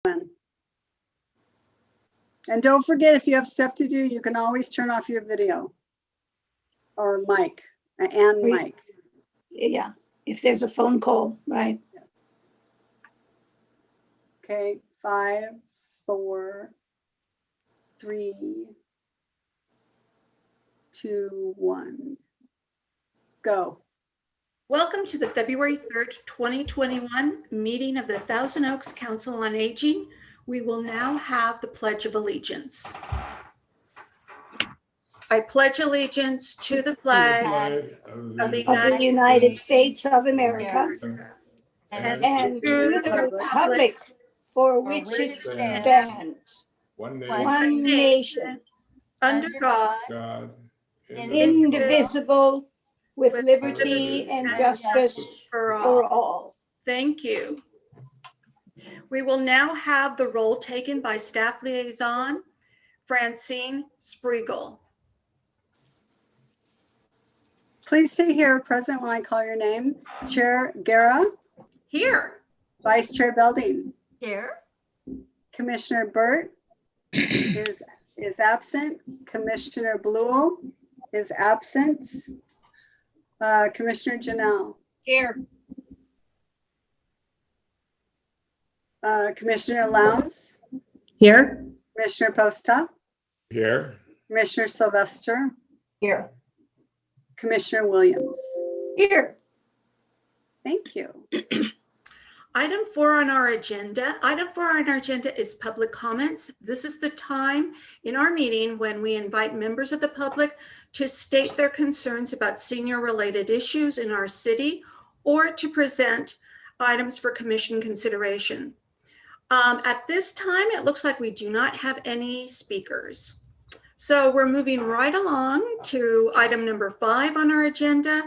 And don't forget, if you have stuff to do, you can always turn off your video or mic and mic. Yeah, if there's a phone call, right? Okay, 5, 4, 3, 2, 1, go. Welcome to the February 3rd, 2021 meeting of the Thousand Oaks Council on Aging. We will now have the Pledge of Allegiance. I pledge allegiance to the flag of the United States of America and and to to the the republic for which it stands, One one nation, under God, God, indivisible, with liberty and justice for for all. all. Thank you. We will now have the roll taken by Staff Liaison Francine Spriegel. Please stay here present when I call your name. Chair Guerra, Here. Vice Chair Belding, Here. Commissioner Burt is absent. Commissioner Bluel is absent. Commissioner Janelle. Here. Commissioner Lowndes. Here. Commissioner Posta. Here. Commissioner Sylvester. Here. Commissioner Williams. Here. Thank you. Item 4 on our agenda. Item 4 on our agenda is public comments. This is the time in our meeting when we invite members of the public to state their concerns about senior-related issues in our city or to present items for commission consideration. At this time, it looks like we do not have any speakers. So we're moving right along to item number 5 on our agenda.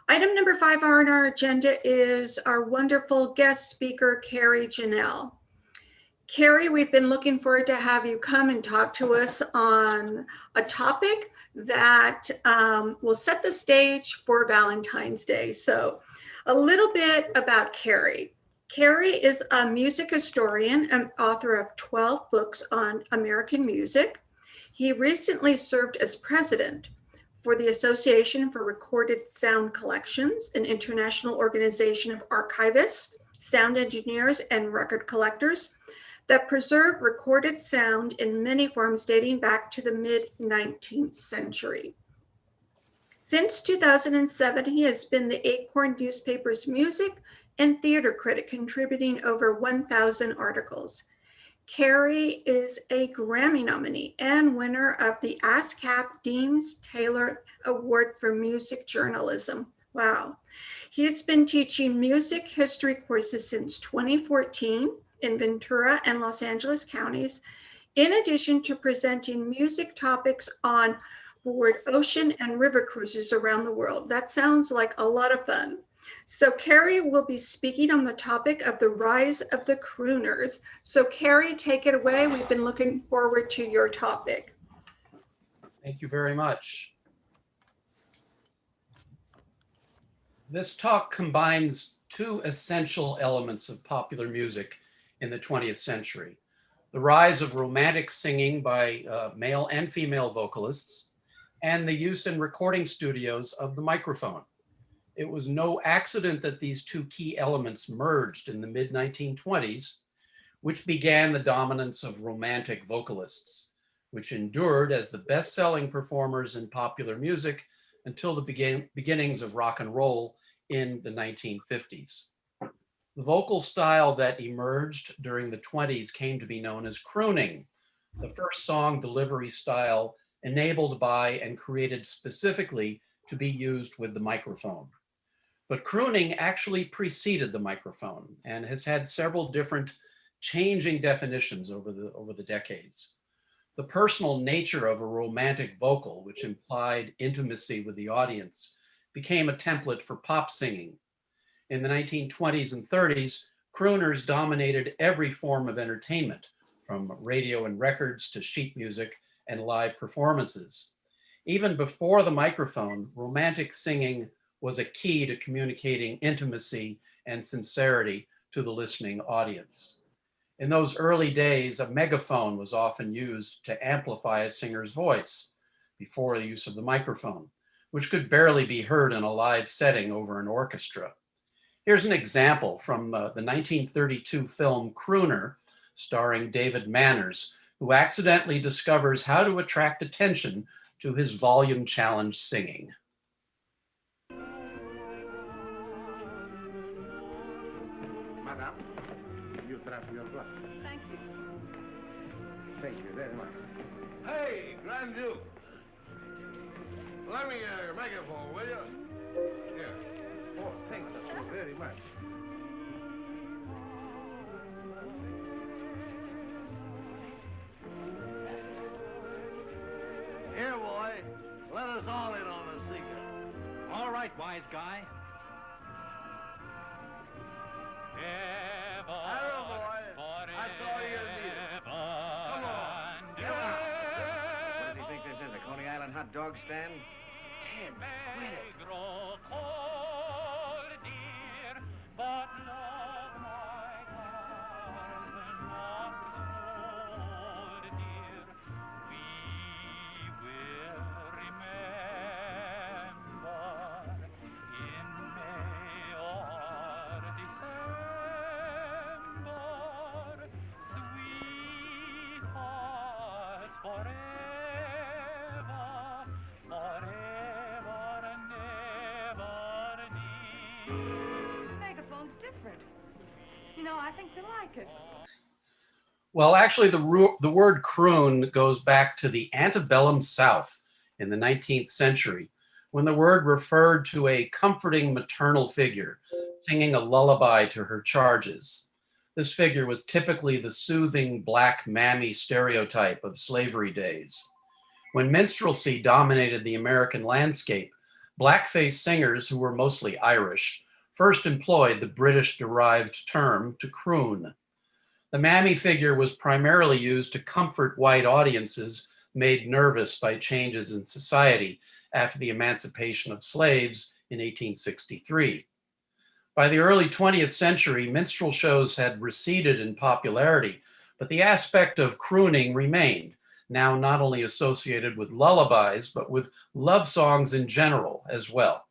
Item number 5 on our agenda is our wonderful guest speaker, Carrie Janelle. Carrie, we've been looking forward to have you come and talk to us on a topic that will set the stage for Valentine's Day. So a little bit about Carrie. Carrie is a music historian and author of 12 books on American music. He recently served as president for the Association for Recorded Sound Collections, an international organization of archivists, sound engineers, and record collectors that preserve recorded sound in many forms dating back to the mid-19th century. Since 2007, he has been the Acorn newspaper's music and theater critic, contributing over 1,000 articles. Carrie is a Grammy nominee and winner of the ASCAP Deems Taylor Award for Music Journalism. Wow. He's been teaching music history courses since 2014 in Ventura and Los Angeles counties, in addition to presenting music topics on board ocean and river cruises around the world. That sounds like a lot of fun. So Carrie will be speaking on the topic of the rise of the crooners. So Carrie, take it away. We've been looking forward to your topic. Thank you very much. This talk combines two essential elements of popular music in the 20th century: the rise of romantic singing by male and female vocalists, and the use in recording studios of the microphone. It was no accident that these two key elements merged in the mid-1920s, which began the dominance of romantic vocalists, which endured as the best-selling performers in popular music until the beginnings of rock and roll in the 1950s. The vocal style that emerged during the 20s came to be known as crooning, the first song delivery style enabled by and created specifically to be used with the microphone. But crooning actually preceded the microphone and has had several different changing definitions over the decades. The personal nature of a romantic vocal, which implied intimacy with the audience, became a template for pop singing. In the 1920s and 30s, crooners dominated every form of entertainment, from radio and records to sheet music and live performances. Even before the microphone, romantic singing was a key to communicating intimacy and sincerity to the listening audience. In those early days, a megaphone was often used to amplify a singer's voice before the use of the microphone, which could barely be heard in a live setting over an orchestra. Here's an example from the 1932 film Crooner, starring David Manners, who accidentally discovers how to attract attention to his volume-challenged singing. Madame, you trap your glass. Thank you. Thank you very much. Hey, Grand Duke. Let me your megaphone, will you? Here. Oh, thank you so very much. Here, boy. Let us all in on a secret. All right, wise guy. Arrow, boy. That's all you need. Come on. Come on. What does he think this is, a Coney Island hot dog stand? 10 minutes. Megaphone's different. You know, I think they like it. Well, actually, the word croon goes back to the antebellum South in the 19th century, when the word referred to a comforting maternal figure singing a lullaby to her charges. This figure was typically the soothing black mammy stereotype of slavery days. When minstrelsy dominated the American landscape, blackface singers, who were mostly Irish, first employed the British-derived term to croon. The mammy figure was primarily used to comfort white audiences made nervous by changes in society after the emancipation of slaves in 1863. By the early 20th century, minstrel shows had receded in popularity, but the aspect of crooning remained, now not only associated with lullabies, but with love songs in general as well.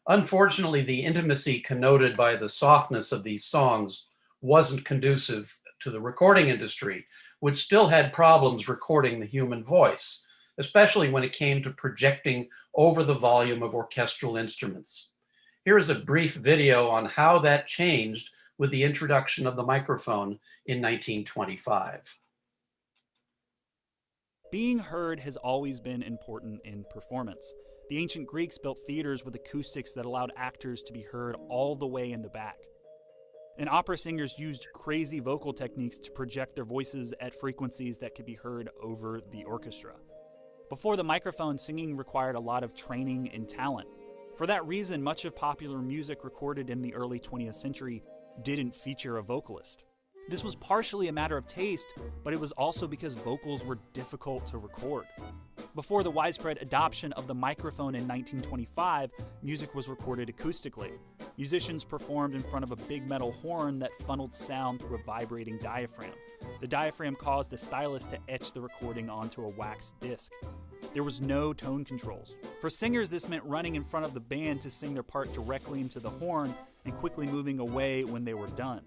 Unfortunately, the intimacy connoted by the softness of these songs wasn't conducive to the recording industry, which still had problems recording the human voice, especially when it came to projecting over the volume of orchestral instruments. Here is a brief video on how that changed with the introduction of the microphone in 1925. Being heard has always been important in performance. The ancient Greeks built theaters with acoustics that allowed actors to be heard all the way in the back. And opera singers used crazy vocal techniques to project their voices at frequencies that could be heard over the orchestra. Before the microphone, singing required a lot of training and talent. For that reason, much of popular music recorded in the early 20th century didn't feature a vocalist. This was partially a matter of taste, but it was also because vocals were difficult to record. Before the widespread adoption of the microphone in 1925, music was recorded acoustically. Musicians performed in front of a big metal horn that funneled sound through a vibrating diaphragm. The diaphragm caused a stylus to etch the recording onto a wax disc. There was no tone controls. For singers, this meant running in front of the band to sing their part directly into the horn and quickly moving away when they were done.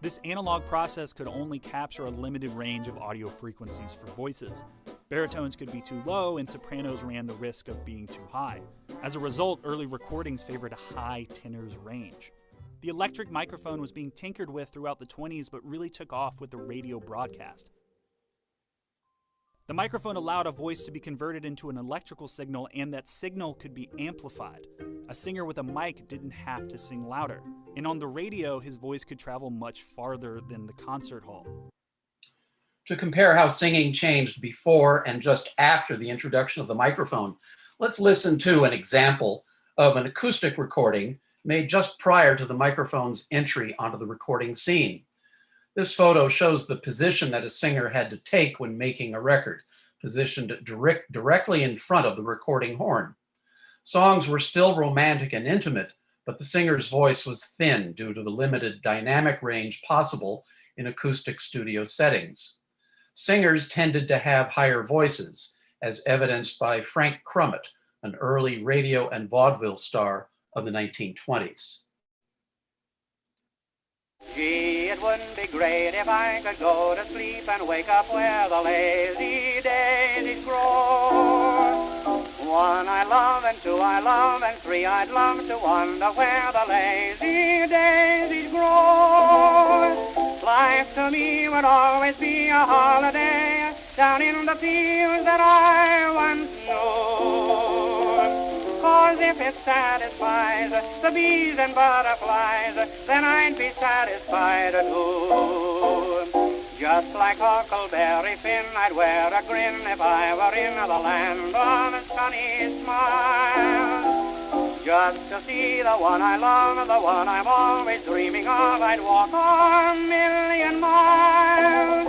This analog process could only capture a limited range of audio frequencies for voices. Baritones could be too low, and sopranos ran the risk of being too high. As a result, early recordings favored a high tenor's range. The electric microphone was being tinkered with throughout the 20s, but really took off with the radio broadcast. The microphone allowed a voice to be converted into an electrical signal, and that signal could be amplified. A singer with a mic didn't have to sing louder, and on the radio, his voice could travel much farther than the concert hall. To compare how singing changed before and just after the introduction of the microphone, let's listen to an example of an acoustic recording made just prior to the microphone's entry onto the recording scene. This photo shows the position that a singer had to take when making a record, positioned directly in front of the recording horn. Songs were still romantic and intimate, but the singer's voice was thin due to the limited dynamic range possible in acoustic studio settings. Singers tended to have higher voices, as evidenced by Frank Crumit, an early radio and vaudeville star of the 1920s. Gee, it wouldn't be great if I could go to sleep and wake up where the lazy daisies grow. One I love, and two I love, and three I'd love to wonder where the lazy daisies grow. Life to me would always be a holiday down in the fields that I once knew. 'Cause if it satisfies the bees and butterflies, then I'd be satisfied too. Just like Huckleberry Finn, I'd wear a grin if I were in the land of sunny smiles. Just to see the one I love, the one I'm always dreaming of, I'd walk a million miles.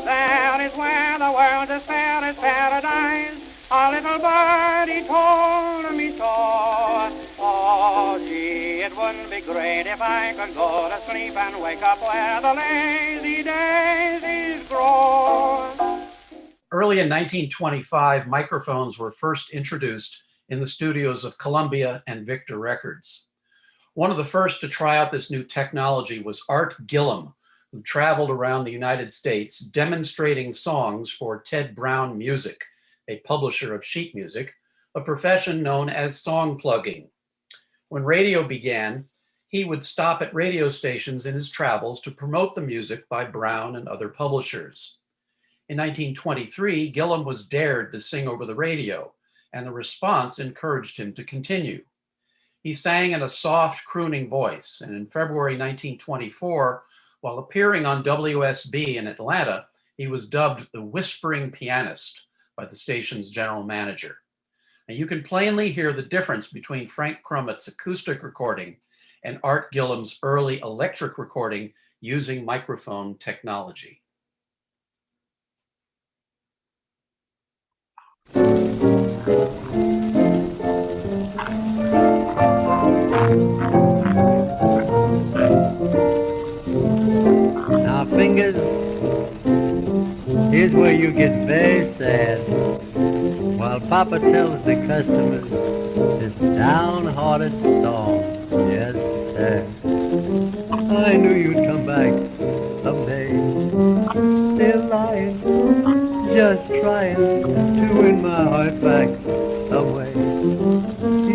That is where the world's as fair as paradise. A little birdie told me so. Oh, gee, it wouldn't be great if I could go to sleep and wake up where the lazy daisies grow. Early in 1925, microphones were first introduced in the studios of Columbia and Victor Records. One of the first to try out this new technology was Art Gillum, who traveled around the United States demonstrating songs for Ted Brown Music, a publisher of sheet music, a profession known as song plugging. When radio began, he would stop at radio stations in his travels to promote the music by Brown and other publishers. In 1923, Gillum was dared to sing over the radio, and the response encouraged him to continue. He sang in a soft, crooning voice, and in February 1924, while appearing on WSB in Atlanta, he was dubbed the Whispering Pianist by the station's general manager. Now, you can plainly hear the difference between Frank Crumit's acoustic recording and Art Gillum's early electric recording using microphone technology. Now, fingers, here's where you get very sad. While Papa tells the customers this downhearted song. Yes, sir. I knew you'd come back someday. Still lying, just trying to win my heart back some way.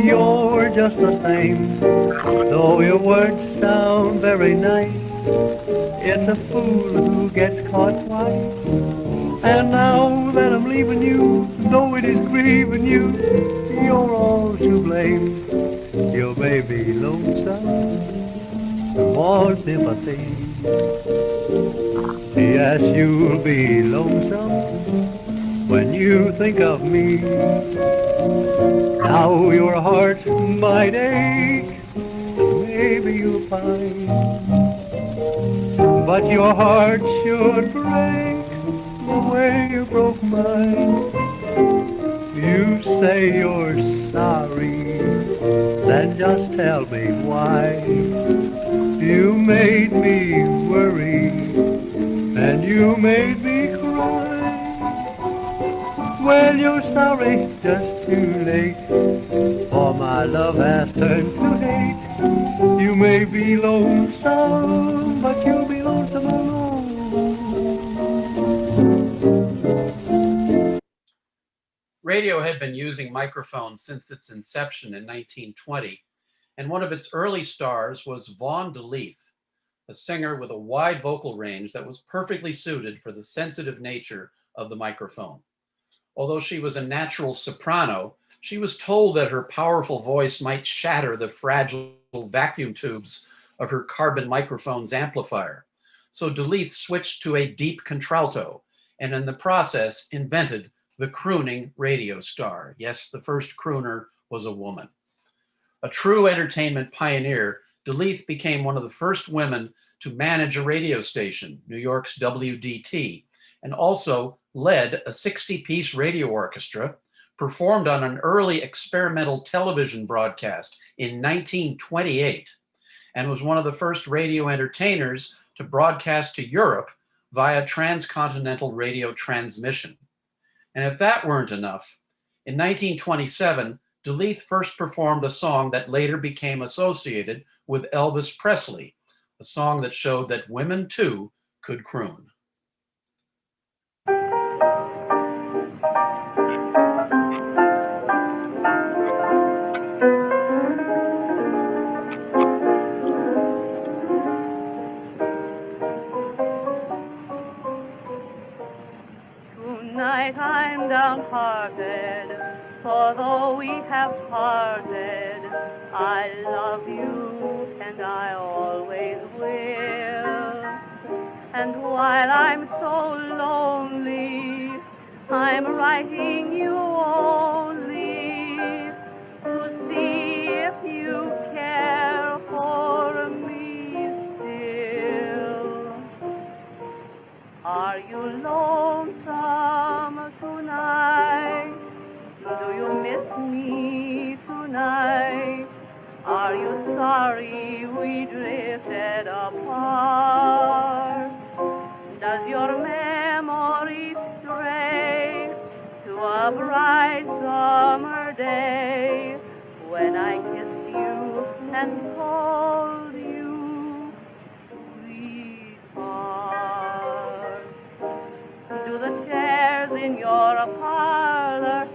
You're just the same, though your words sound very nice. It's a fool who gets caught twice. And now that I'm leaving you, though it is grieving you, you're all to blame. You may be lonesome, want sympathy. Yes, you'll be lonesome when you think of me. Now your heart might ache, and maybe you'll find, but your heart should break the way you broke mine. You say you're sorry, then just tell me why. You made me worry, and you made me cry. Well, you're sorry, just too late, for my love has turned to hate. You may be lonesome, but you'll be lonesome alone. Radio had been using microphones since its inception in 1920, and one of its early stars was Vaughn DeLeath, a singer with a wide vocal range that was perfectly suited for the sensitive nature of the microphone. Although she was a natural soprano, she was told that her powerful voice might shatter the fragile vacuum tubes of her carbon microphone's amplifier. So DeLeath switched to a deep contralto, and in the process invented the crooning radio star. Yes, the first crooner was a woman. A true entertainment pioneer, DeLeath became one of the first women to manage a radio station, New York's WDT, and also led a 60-piece radio orchestra, performed on an early experimental television broadcast in 1928, and was one of the first radio entertainers to broadcast to Europe via transcontinental radio transmission. And if that weren't enough, in 1927, DeLeath first performed a song that later became associated with Elvis Presley, a song that showed that women too could croon. Tonight I'm downhearted, for though we have parted, I love you and I always will. And while I'm so lonely, I'm writing you only to see if you care for me still. Are you lonesome tonight? Do you miss me tonight? Are you sorry we drifted apart? Does your memory stray to a bright summer day when I kissed you and told you, sweetheart? Do the chairs in your parlor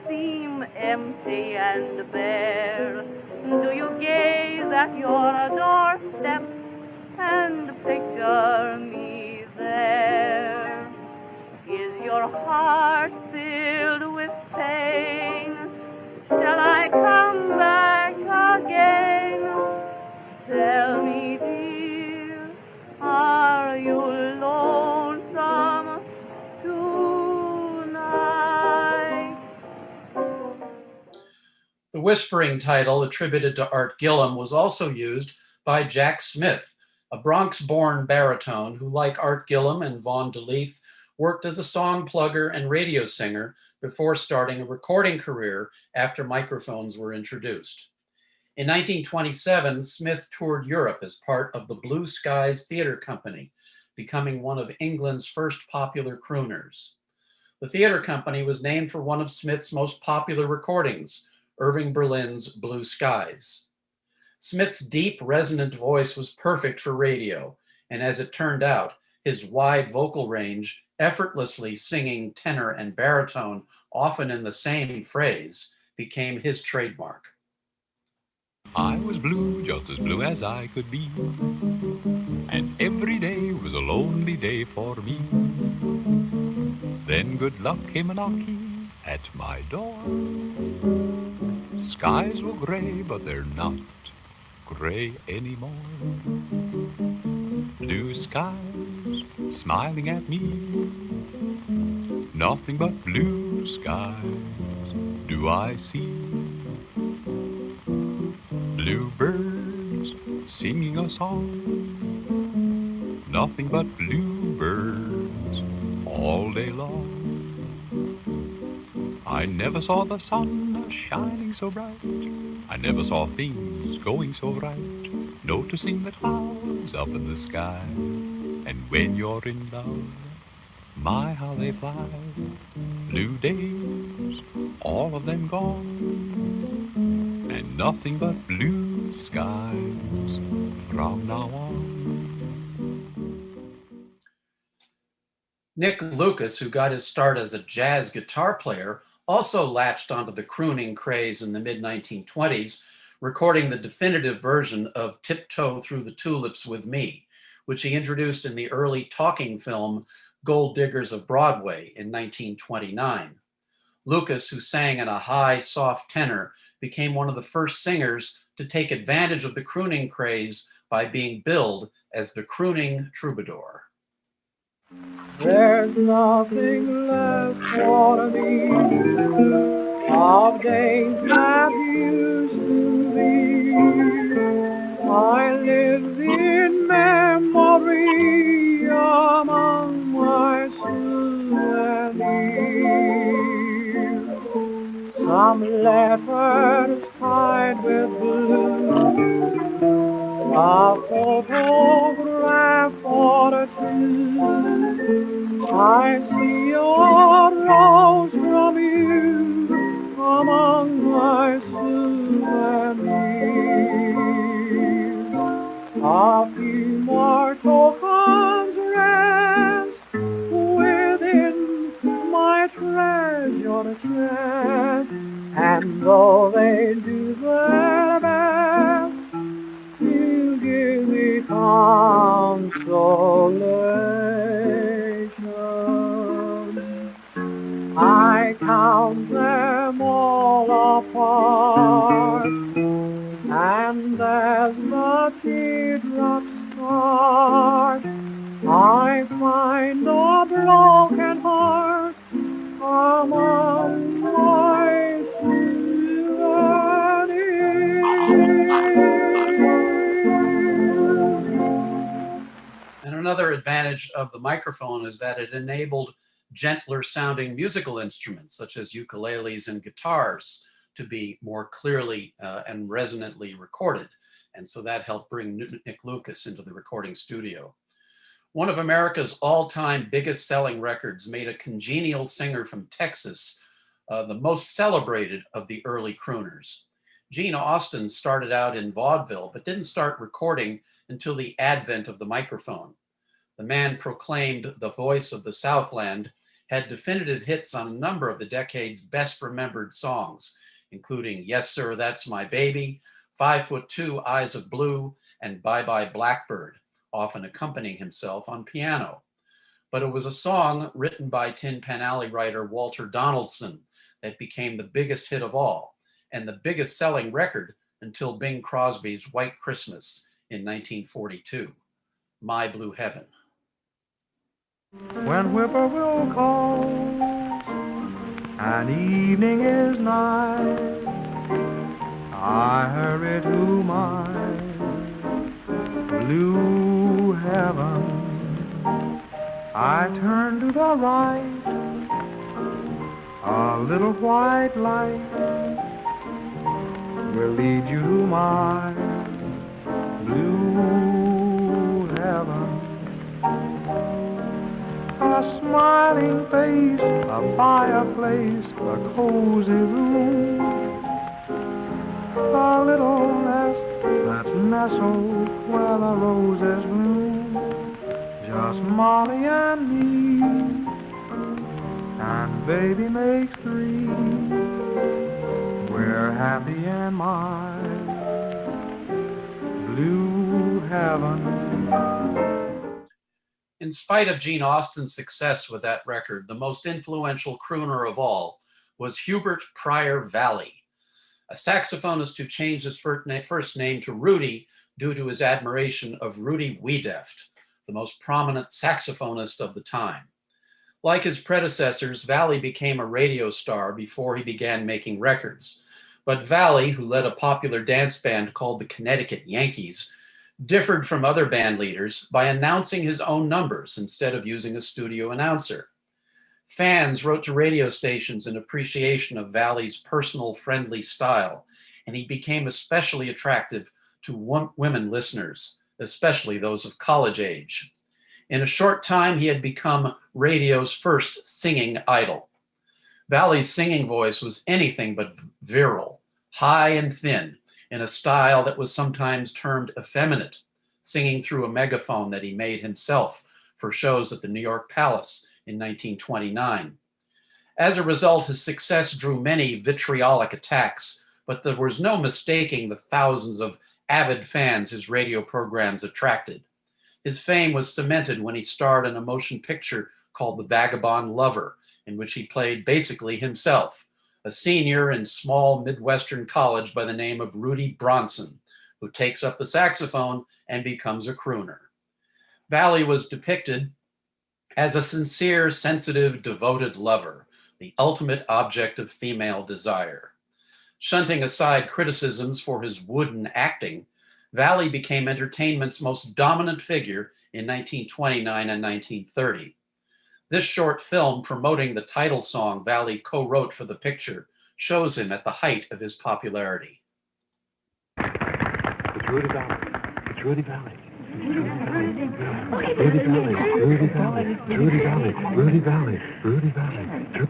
seem empty and bare? Do you gaze at your doorstep and picture me there? Is your heart filled with pain? Shall I come back again? Tell me, dear, are you lonesome tonight? The Whispering title, attributed to Art Gillham, was also used by Jack Smith, a Bronx-born baritone who, like Art Gillham and Vaughn DeLeath, worked as a song plugger and radio singer before starting a recording career after microphones were introduced. In 1927, Smith toured Europe as part of the Blue Skies Theatre Company, becoming one of England's first popular crooners. The theater company was named for one of Smith's most popular recordings, Irving Berlin's Blue Skies. Smith's deep, resonant voice was perfect for radio, and as it turned out, his wide vocal range, effortlessly singing tenor and baritone, often in the same phrase, became his trademark. I was blue, just as blue as I could be, and every day was a lonely day for me. Then good luck came a-knocking at my door. Skies were gray, but they're not gray anymore. Blue skies smiling at me, nothing but blue skies do I see. Blue birds singing a song, nothing but blue birds all day long. I never saw the sun shining so bright, I never saw things going so right, noticing the clouds up in the sky. And when you're in love, my how they fly. Blue days, all of them gone, and nothing but blue skies from now on. Nick Lucas, who got his start as a jazz guitar player, also latched onto the crooning craze in the mid-1920s, recording the definitive version of Tiptoe Through the Tulips with Me, which he introduced in the early talking film Gold Diggers of Broadway in 1929. Lucas, who sang in a high, soft tenor, became one of the first singers to take advantage of the crooning craze by being billed as the crooning troubadour. There's nothing left for me of days that used to be. I live in memory among my souvenirs. Some letters tied with blue, a photograph I see your rose from you among my souvenirs. A few more tokens rest within my treasured chest, and though they do their best to give me consolation, I count them all apart, and as the teardrops start, I find a broken heart among my souvenirs. And another advantage of the microphone is that it enabled gentler sounding musical instruments such as ukuleles and guitars to be more clearly and resonantly recorded. And so that helped bring Nick Lucas into the recording studio. One of America's all-time biggest selling records made a congenial singer from Texas the most celebrated of the early crooners. Gene Austin started out in vaudeville, but didn't start recording until the advent of the microphone. The man proclaimed the voice of the Southland, had definitive hits on a number of the decade's best remembered songs, including Yes Sir, That's My Baby, 5'2", Eyes of Blue, and Bye Bye Blackbird, often accompanying himself on piano. But it was a song written by Tin Pan Alley writer Walter Donaldson that became the biggest hit of all, and the biggest selling record until Bing Crosby's White Christmas in 1942, My Blue Heaven. When whippoorwill calls and evening is nigh, I hurry to my blue heaven. I turn to the right, a little white light will lead you to my blue heaven. A smiling face, a fireplace, a cozy room, a little nest that's nestled where the roses bloom. Just Molly and me, and baby makes three. We're happy in my blue heaven. In spite of Gene Austin's success with that record, the most influential crooner of all was Hubert Pryor Valley, a saxophonist who changed his first name to Rudy due to his admiration of Rudy Wiedeft, the most prominent saxophonist of the time. Like his predecessors, Valley became a radio star before he began making records. But Valley, who led a popular dance band called the Connecticut Yankees, differed from other band leaders by announcing his own numbers instead of using a studio announcer. Fans wrote to radio stations in appreciation of Valley's personal, friendly style, and he became especially attractive to women listeners, especially those of college age. In a short time, he had become radio's first singing idol. Valley's singing voice was anything but virile, high and thin, in a style that was sometimes termed effeminate, singing through a megaphone that he made himself for shows at the New York Palace in 1929. As a result, his success drew many vitriolic attacks, but there was no mistaking the thousands of avid fans his radio programs attracted. His fame was cemented when he starred in a motion picture called The Vagabond Lover, in which he played basically himself, a senior in small Midwestern college by the name of Rudy Bronson, who takes up the saxophone and becomes a crooner. Valley was depicted as a sincere, sensitive, devoted lover, the ultimate object of female desire. Shunting aside criticisms for his wooden acting, Valley became entertainment's most dominant figure in 1929 and 1930. This short film promoting the title song Valley co-wrote for the picture shows him at the height of his popularity. It's Rudy Valley. It's Rudy Valley. Rudy Valley, Rudy Valley, Rudy Valley, Rudy Valley, Rudy Valley.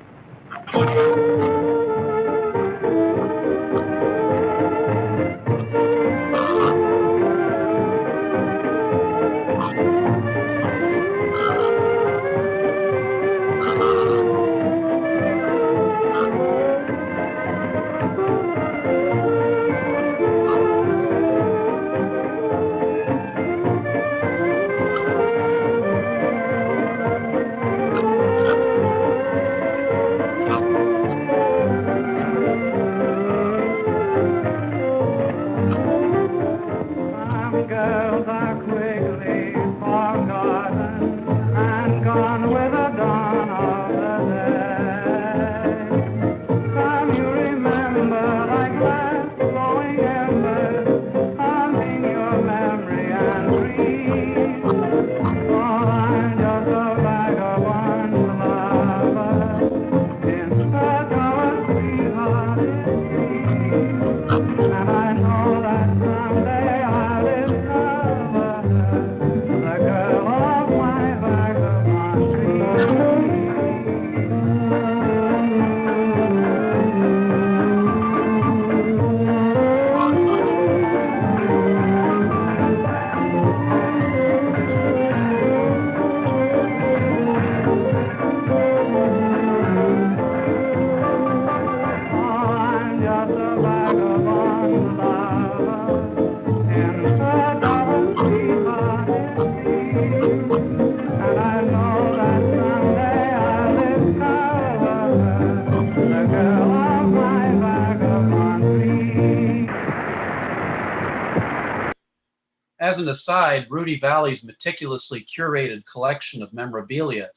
As an aside, Rudy Valley's meticulously curated collection of memorabilia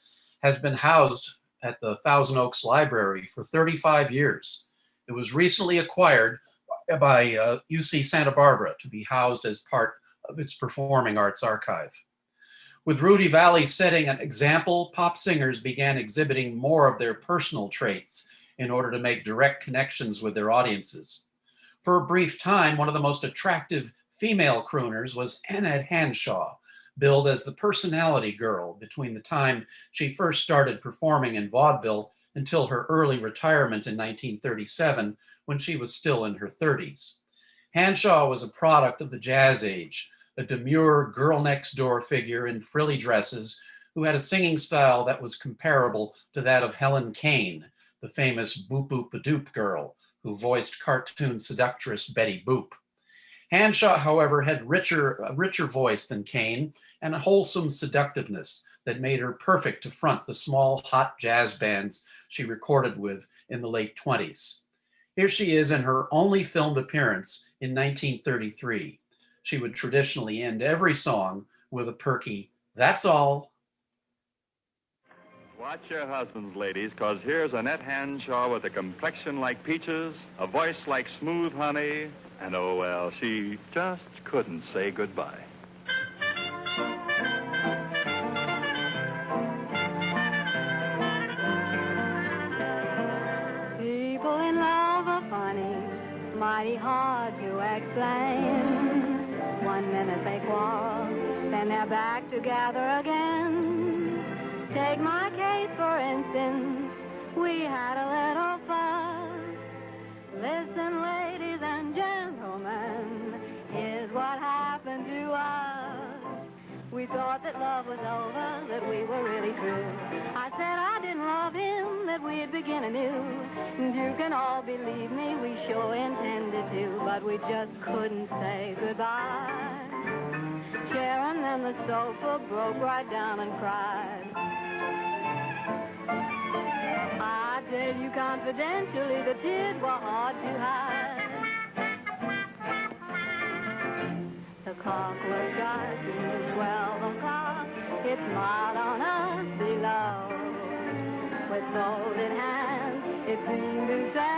has been housed at the Thousand Oaks Library for 35 years. It was recently acquired by UC Santa Barbara to be housed as part of its performing arts archive. With Rudy Valley setting an example, pop singers began exhibiting more of their personal traits in order to make direct connections with their audiences. For a brief time, one of the most attractive female crooners was Annette Hanshaw, billed as the personality girl between the time she first started performing in vaudeville until her early retirement in 1937, when she was still in her 30s. Hanshaw was a product of the Jazz Age, a demure girl-next-door figure in frilly dresses who had a singing style that was comparable to that of Helen Kane, the famous Boop Boop a Doop girl who voiced cartoon seductress Betty Boop. Hanshaw, however, had a richer voice than Kane and a wholesome seductiveness that made her perfect to front the small, hot jazz bands she recorded with in the late 20s. Here she is in her only filmed appearance in 1933. She would traditionally end every song with a perky, "That's all." Watch your husbands, ladies, because here's Annette Hanshaw with a complexion like peaches, a voice like smooth honey, and oh, well, she just couldn't say goodbye. People in love are funny, mighty hard to explain. 1 minute they quarrel, then they're back together again. Take my case, for instance, we had a little fuss. Listen, ladies and gentlemen, here's what happened to us. We thought that love was over, that we were really through. I said I didn't love him, that we'd begin anew. And you can all believe me, we sure intended to, but we just couldn't say goodbye. Sharon and the sofa broke right down and cried. I tell you confidentially, the tears were hard to hide. The clock was striking 12 o'clock. It smiled on us below. With folded hands, it seemed to say,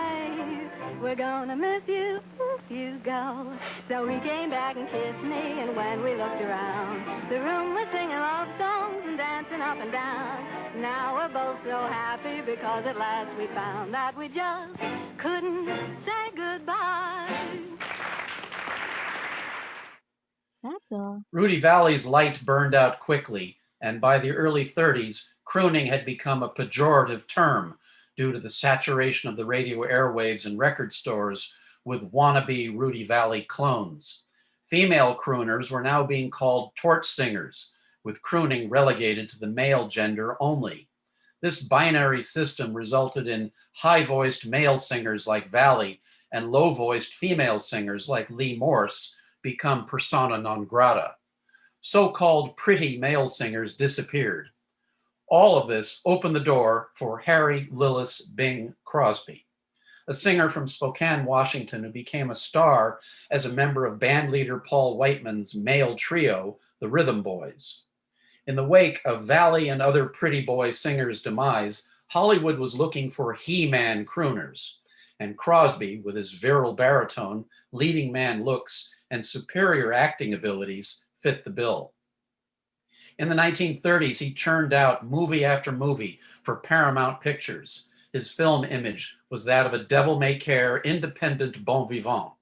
we're gonna miss you if you go. So he came back and kissed me, and when we looked around, the room was singing love songs and dancing up and down. Now we're both so happy because at last we found that we just couldn't say goodbye. That's Rudy Valley's light burned out quickly, and by the early 30s, crooning had become a pejorative term due to the saturation of the radio airwaves and record stores with wannabe Rudy Valley clones. Female crooners were now being called torch singers, with crooning relegated to the male gender only. This binary system resulted in high-voiced male singers like Valley and low-voiced female singers like Lee Morse become persona non grata. So-called pretty male singers disappeared. All of this opened the door for Harry Lillis Bing Crosby, a singer from Spokane, Washington, who became a star as a member of bandleader Paul Whiteman's male trio, the Rhythm Boys. In the wake of Valley and other pretty boy singers' demise, Hollywood was looking for he-man crooners, and Crosby, with his virile baritone, leading man looks, and superior acting abilities, fit the bill. In the 1930s, he churned out movie after movie for Paramount Pictures. His film image was that of a devil-may-care, independent bon vivant.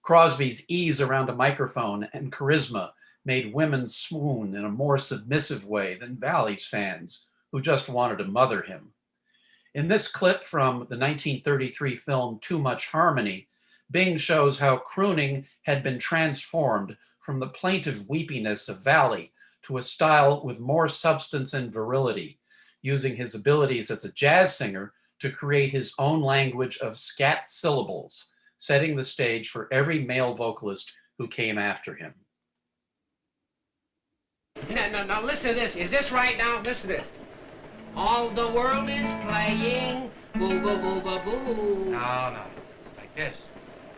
Crosby's ease around a microphone and charisma made women swoon in a more submissive way than Valley's fans, who just wanted to mother him. In this clip from the 1933 film Too Much Harmony, Bing shows how crooning had been transformed from the plaintive weepiness of Valley to a style with more substance and virility, using his abilities as a jazz singer to create his own language of scat syllables, setting the stage for every male vocalist who came after him. Now, listen to this. Is this right now? Listen to this. All the world is playing boo, boo, boo, boo, boo. No. Like this.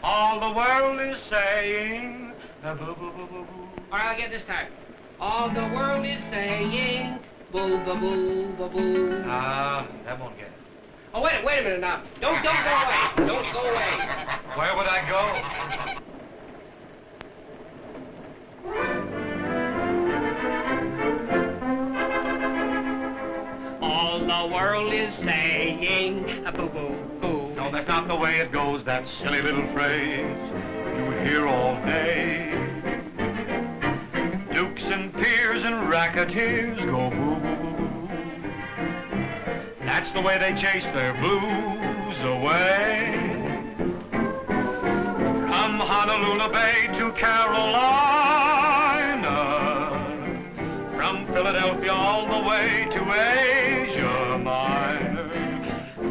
All the world is saying boo, boo, boo, boo, boo. All right, I'll get this time. All the world is saying boo, boo, boo, boo, boo. That won't get it. Oh, wait a minute now. Don't go away. Don't go away. Where would I go? All the world is saying boo, boo, boo. No, that's not the way it goes, that silly little phrase you hear all day. Dukes and peers and racketeers go boo, boo, boo, boo. That's the way they chase their blues away. From Honolulu Bay to Carolina, from Philadelphia all the way to Asia Minor,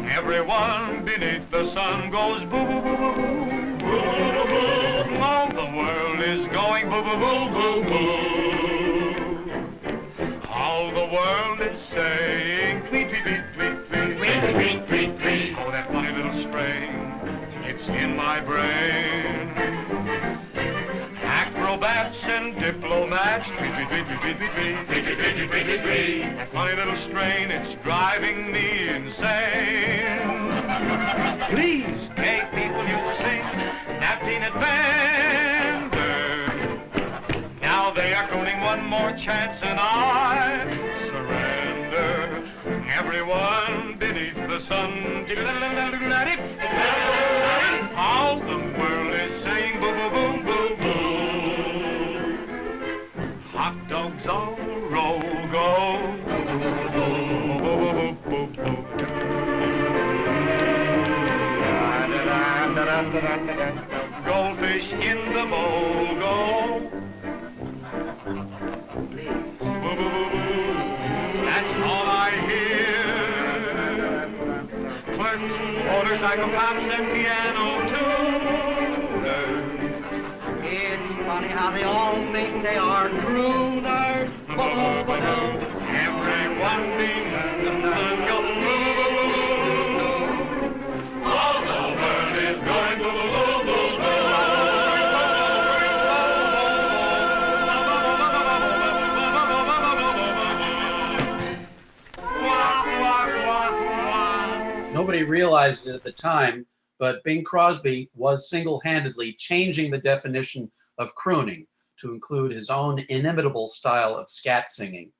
everyone beneath the sun goes boo, boo, boo, boo, boo, boo, boo, boo. All the world is going boo, boo, boo, boo, boo. All the world is saying tweet, tweet, tweet, tweet, tweet, tweet, tweet, tweet, tweet. Oh, that funny little strain, it's in my brain. Acrobats and diplomats, tweet, tweet, tweet, tweet, tweet, tweet, tweet, tweet, tweet, tweet, tweet, tweet. That funny little strain, it's driving me insane. Please, gay people used to sing that peanut bender. Now they are crooning one more chance and I surrender. Everyone beneath the sun. All the world is saying boo, boo, boom, boo, boo. Hot dogs all roll, go. Boo, boo, boo, boo, boo, boo. Goldfish in the bowl, go. Boo, boo, boo, boo. That's all I hear. Clerks, motorcycle cops, and piano tuners. It's funny how they all think they are crooners. Boo, boo, boo, boo. Everyone beneath the sun goes boo, boo, boo, boo. All the world is going boo, boo, boo, boo, boo. Nobody realized it at the time, but Bing Crosby was single-handedly changing the definition of crooning to include his own inimitable style of scat singing.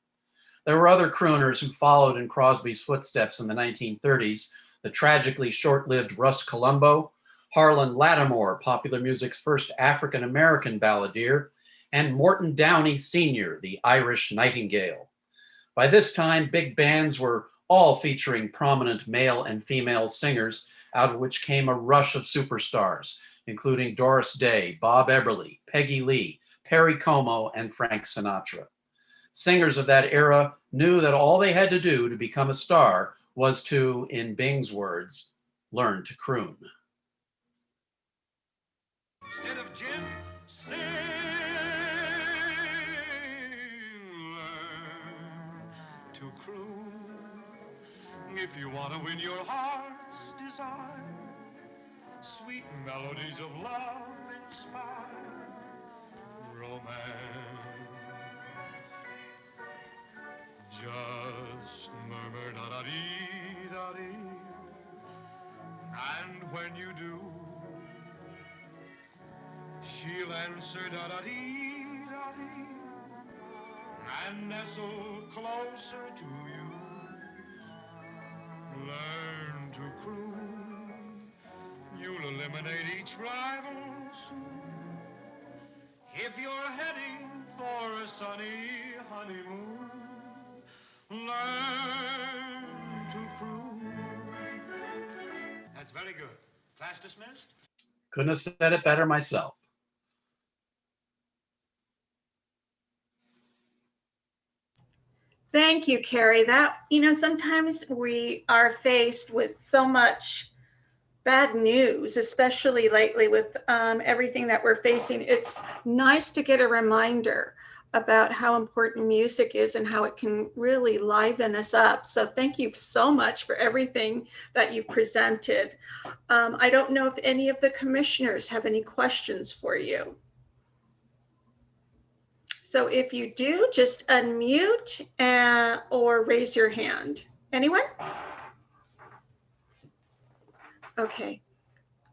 There were other crooners who followed in Crosby's footsteps in the 1930s, the tragically short-lived Russ Columbo, Harlan Lattimore, popular music's first African-American balladeer, and Morton Downey Sr., the Irish Nightingale. By this time, big bands were all featuring prominent male and female singers, out of which came a rush of superstars, including Doris Day, Bob Eberly, Peggy Lee, Perry Como, and Frank Sinatra. Singers of that era knew that all they had to do to become a star was to, in Bing's words, learn to croon. Instead of gin, sing, learn to croon. If you want to win your heart's desire, sweet melodies of love inspire romance. Just murmur da-da-dee-da-dee, and when you do, she'll answer da-da-dee-da-dee, and nestle closer to you. Learn to croon, you'll eliminate each rival soon. If you're heading for a sunny honeymoon, learn to croon. That's very good. Class dismissed? Couldn't have said it better myself. Thank you, Carrie. That, sometimes we are faced with so much bad news, especially lately with everything that we're facing. It's nice to get a reminder about how important music is and how it can really liven us up. So thank you so much for everything that you've presented. I don't know if any of the commissioners have any questions for you. So if you do, just unmute or raise your hand. Anyone? Okay.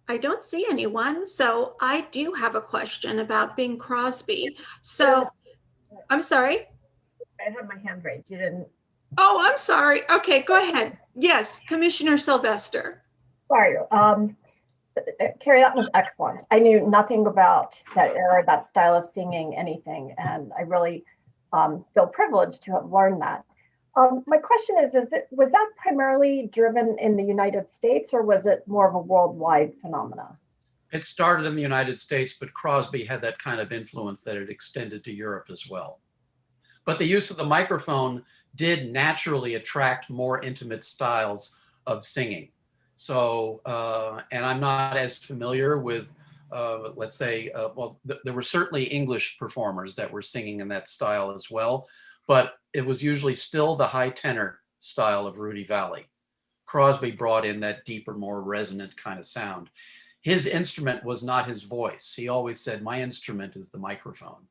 I don't see anyone. So I do have a question about Bing Crosby. So I'm sorry. I had my hand raised. You didn't. Oh, I'm sorry. Okay, go ahead. Yes, Commissioner Sylvester. Sorry. Carrie, that was excellent. I knew nothing about that era, that style of singing, anything, and I really feel privileged to have learned that. My question was that primarily driven in the United States, or was it more of a worldwide phenomena? It started in the United States, but Crosby had that kind of influence that it extended to Europe as well. But the use of the microphone did naturally attract more intimate styles of singing. So, and I'm not as familiar with, let's say, there were certainly English performers that were singing in that style as well, but it was usually still the high tenor style of Rudy Vallée. Crosby brought in that deeper, more resonant kind of sound. His instrument was not his voice. He always said, my instrument is the microphone.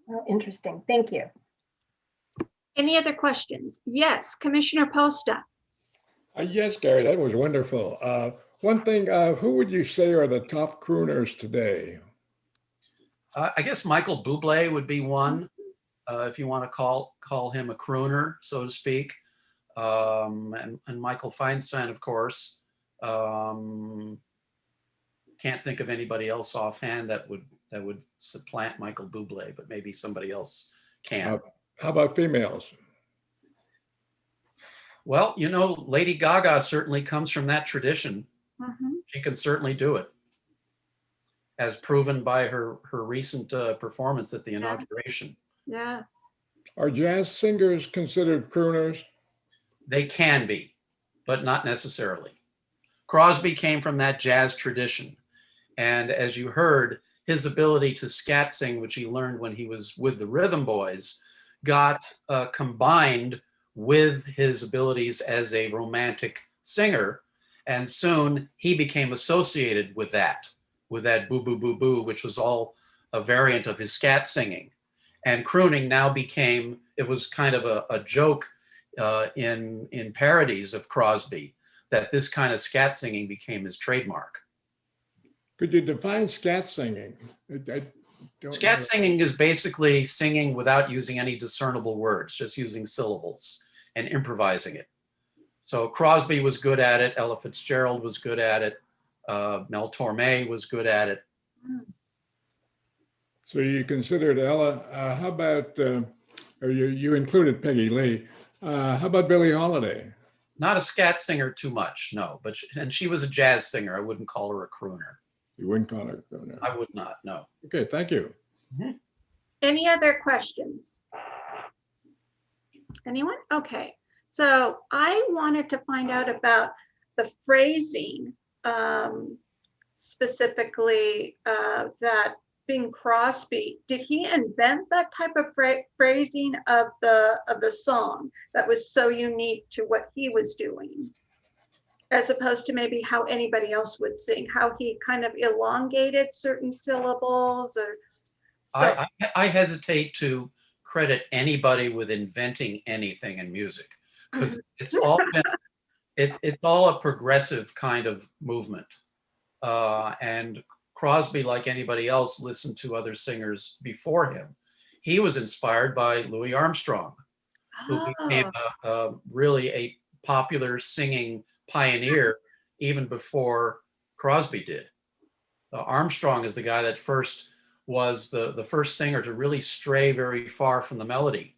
Oh, interesting. Thank you. Any other questions? Yes, Commissioner Posta. Yes, Gary, that was wonderful. One thing, who would you say are the top crooners today? I guess Michael Bublé would be one, if you want to call him a crooner, so to speak. And Michael Feinstein, of course. Can't think of anybody else offhand that would supplant Michael Bublé, but maybe somebody else can. How about females? Well, Lady Gaga certainly comes from that tradition. Mm-hmm. She can certainly do it, as proven by her recent performance at the inauguration. Yes. Are jazz singers considered crooners? They can be, but not necessarily. Crosby came from that jazz tradition. And as you heard, his ability to scat sing, which he learned when he was with the Rhythm Boys, got combined with his abilities as a romantic singer. And soon he became associated with that boo, boo, boo, boo, which was all a variant of his scat singing. And crooning now became, it was kind of a joke in parodies of Crosby, that this kind of scat singing became his trademark. Could you define scat singing? Scat singing is basically singing without using any discernible words, just using syllables and improvising it. So Crosby was good at it. Ella Fitzgerald was good at it. Mel Torme was good at it. So you considered Ella. How about, or you included Peggy Lee. How about Billie Holiday? Not a scat singer too much, no. But and she was a jazz singer. I wouldn't call her a crooner. You wouldn't call her a crooner? I would not, no. Okay, thank you. Any other questions? Anyone? Okay. So I wanted to find out about the phrasing, specifically that Bing Crosby, did he invent that type of phrasing of the song that was so unique to what he was doing, as opposed to maybe how anybody else would sing, how he kind of elongated certain syllables? Or so, I hesitate to credit anybody with inventing anything in music, because it's all been, it's all a progressive kind of movement. And Crosby, like anybody else, listened to other singers before him. He was inspired by Louis Armstrong, who became really a popular singing pioneer even before Crosby did. Armstrong is the guy that first was the first singer to really stray very far from the melody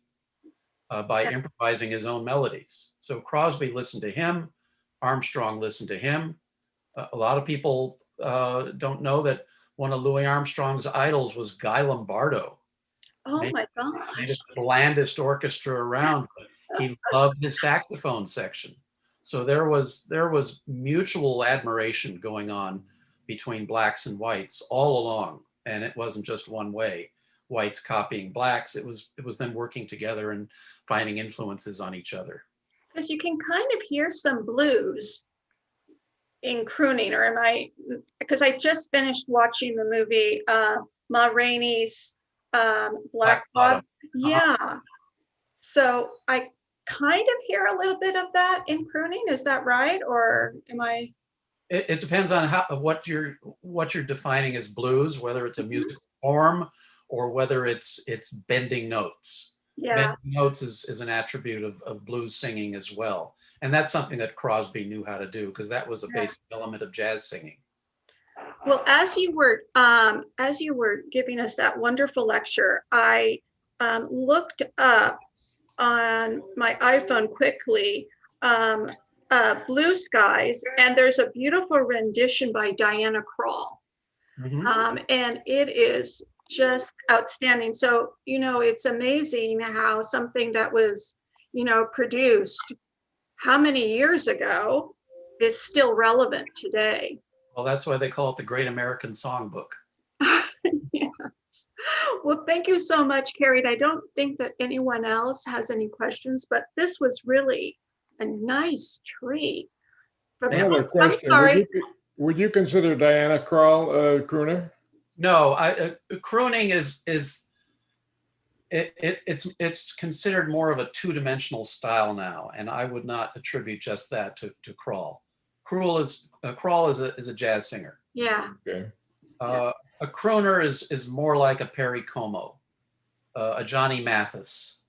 by improvising his own melodies. So Crosby listened to him, Armstrong listened to him. A lot of people don't know that one of Louis Armstrong's idols was Guy Lombardo. Oh my gosh. Made it the blandest orchestra around. He loved his saxophone section. So there was mutual admiration going on between blacks and whites all along. And it wasn't just one way, whites copying blacks. It was them working together and finding influences on each other. Because you can kind of hear some blues in crooning, or am I, because I just finished watching the movie Ma Rainey's Black Bottom. Yeah. So I kind of hear a little bit of that in crooning. Is that right? Or am I? It depends on what you're defining as blues, whether it's a musical form or whether it's bending notes. Yeah. Bending notes is an attribute of blues singing as well. And that's something that Crosby knew how to do, because that was a basic element of jazz singing. Well, as you were giving us that wonderful lecture, I looked up on my iPhone quickly, Blue Skies, and there's a beautiful rendition by Diana Krall. And it is just outstanding. So, it's amazing how something that was, produced how many years ago is still relevant today. Well, that's why they call it the Great American Songbook. Yes. Well, thank you so much, Carrie. I don't think that anyone else has any questions, but this was really a nice treat. Another question. Would you consider Diana Krall a crooner? No, crooning it's considered more of a two-dimensional style now, and I would not attribute just that to Krall. Krall is a jazz singer. Yeah. Okay. A crooner is more like a Perry Como, a Johnny Mathis,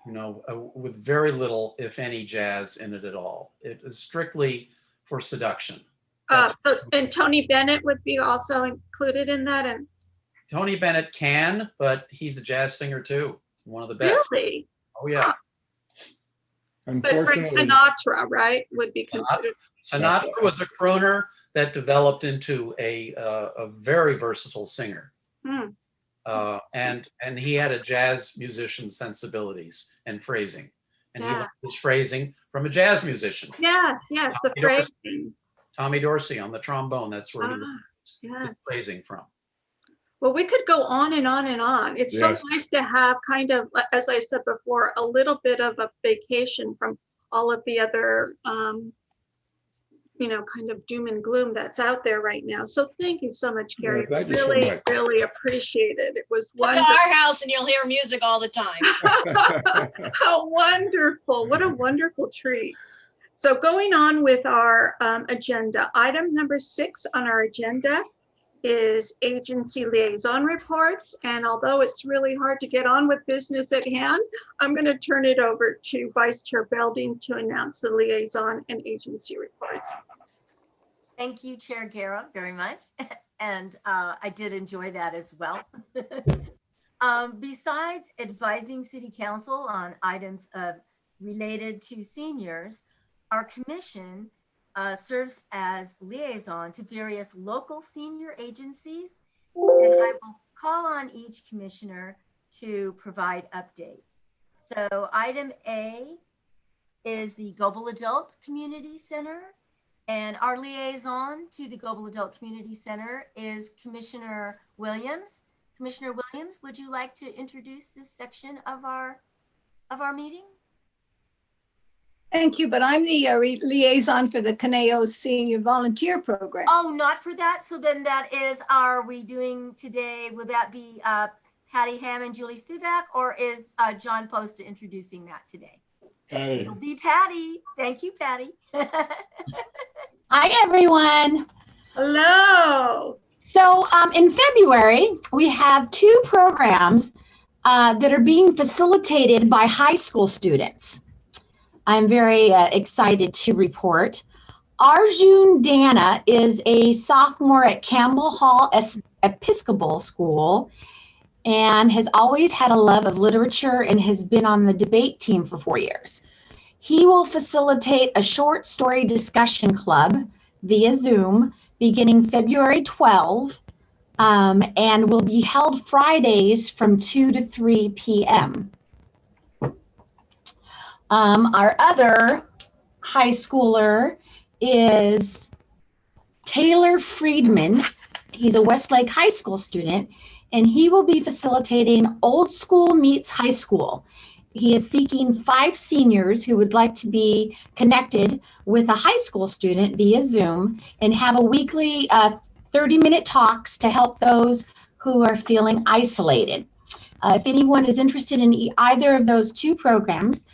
with very little, if any, jazz in it at all. It is strictly for seduction. And Tony Bennett would be also included in that. And Tony Bennett can, but he's a jazz singer too, one of the best. Really? Oh yeah. But Frank Sinatra, right, would be considered. Sinatra was a crooner that developed into a very versatile singer. And he had a jazz musician sensibilities and phrasing. And he learned his phrasing from a jazz musician. Yes, the phrasing. Tommy Dorsey on the trombone, that's where he learned his phrasing from. Well, we could go on and on and on. It's so nice to have kind of, as I said before, a little bit of a vacation from all of the other, kind of doom and gloom that's out there right now. So thank you so much, Carrie. Thank you really, so much. Really appreciate it. It was Come to wonderful. our house and you'll hear music all the time. How wonderful. What a wonderful treat. So going on with our agenda, item number 6 on our agenda is agency liaison reports. And although it's really hard to get on with business at hand, I'm going to turn it over to Vice Chair Belding to announce the liaison and agency reports. Thank you, Chair Guerra, very much. and I did enjoy that as well. Besides advising City Council on items related to seniors, our commission serves as liaison to various local senior agencies, and I will call on each commissioner to provide updates. So item A is the Global Adult Community Center, and our liaison to the Global Adult Community Center is Commissioner Williams. Commissioner Williams, would you like to introduce this section of our meeting? Thank you, but I'm the liaison for the Caneo Senior Volunteer Program. Oh, not for that. So then that is, are we doing today, will that be Patty Hammond, Julie Spivak, or is John Posta introducing that today? Patty. It'll be Patty. Thank you, Patty. Hi, everyone. Hello. So in February, we have 2 programs that are being facilitated by high school students. I'm very excited to report. Arjun Dana is a sophomore at Campbell Hall Episcopal School and has always had a love of literature and has been on the debate team for 4 years. He will facilitate a short story discussion club via Zoom beginning February 12 and will be held Fridays from 2 to 3 p.m. Our other high schooler is Taylor Friedman. He's a Westlake High School student, and he will be facilitating Old School Meets High School. He is seeking 5 seniors who would like to be connected with a high school student via Zoom and have a weekly 30-minute talks to help those who are feeling isolated. If anyone is interested in either of those 2 programs,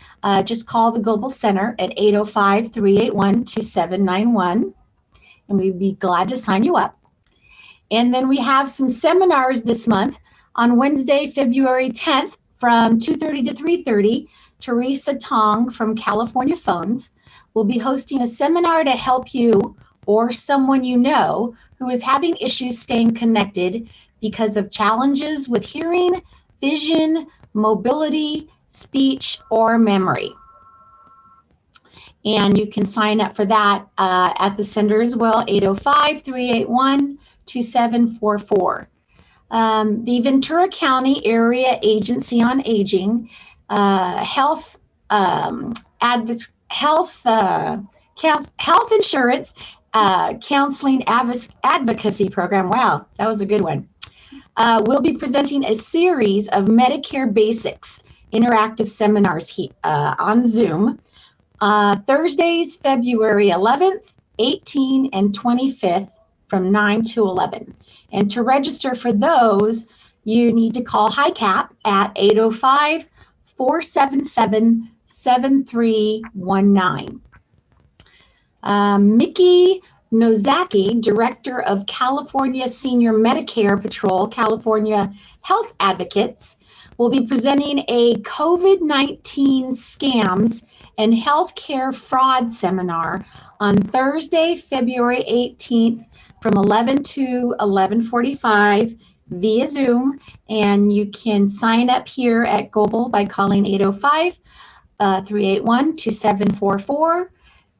just call the Global Center at 805-381-2791, and we'd be glad to sign you up. And then we have some seminars this month. On Wednesday, February 10th, from 2:30 to 3:30, Teresa Tong from California Phones will be hosting a seminar to help you or someone you know who is having issues staying connected because of challenges with hearing, vision, mobility, speech, or memory. And you can sign up for that at the center as well, 805-381-2744. The Ventura County Area Agency on Aging Health Insurance Counseling Advocacy Program. Wow, that was a good one. We'll be presenting a series of Medicare Basics interactive seminars on Zoom. Thursdays, February 11th, 18th, and 25th from 9 to 11. And to register for those, you need to call HICAP at 805-477-7319. Mickey Nozaki, Director of California Senior Medicare Patrol, California Health Advocates, will be presenting a COVID-19 scams and healthcare fraud seminar on Thursday, February 18th from 11 to 11:45 via Zoom. And you can sign up here at Global by calling 805-381-2744.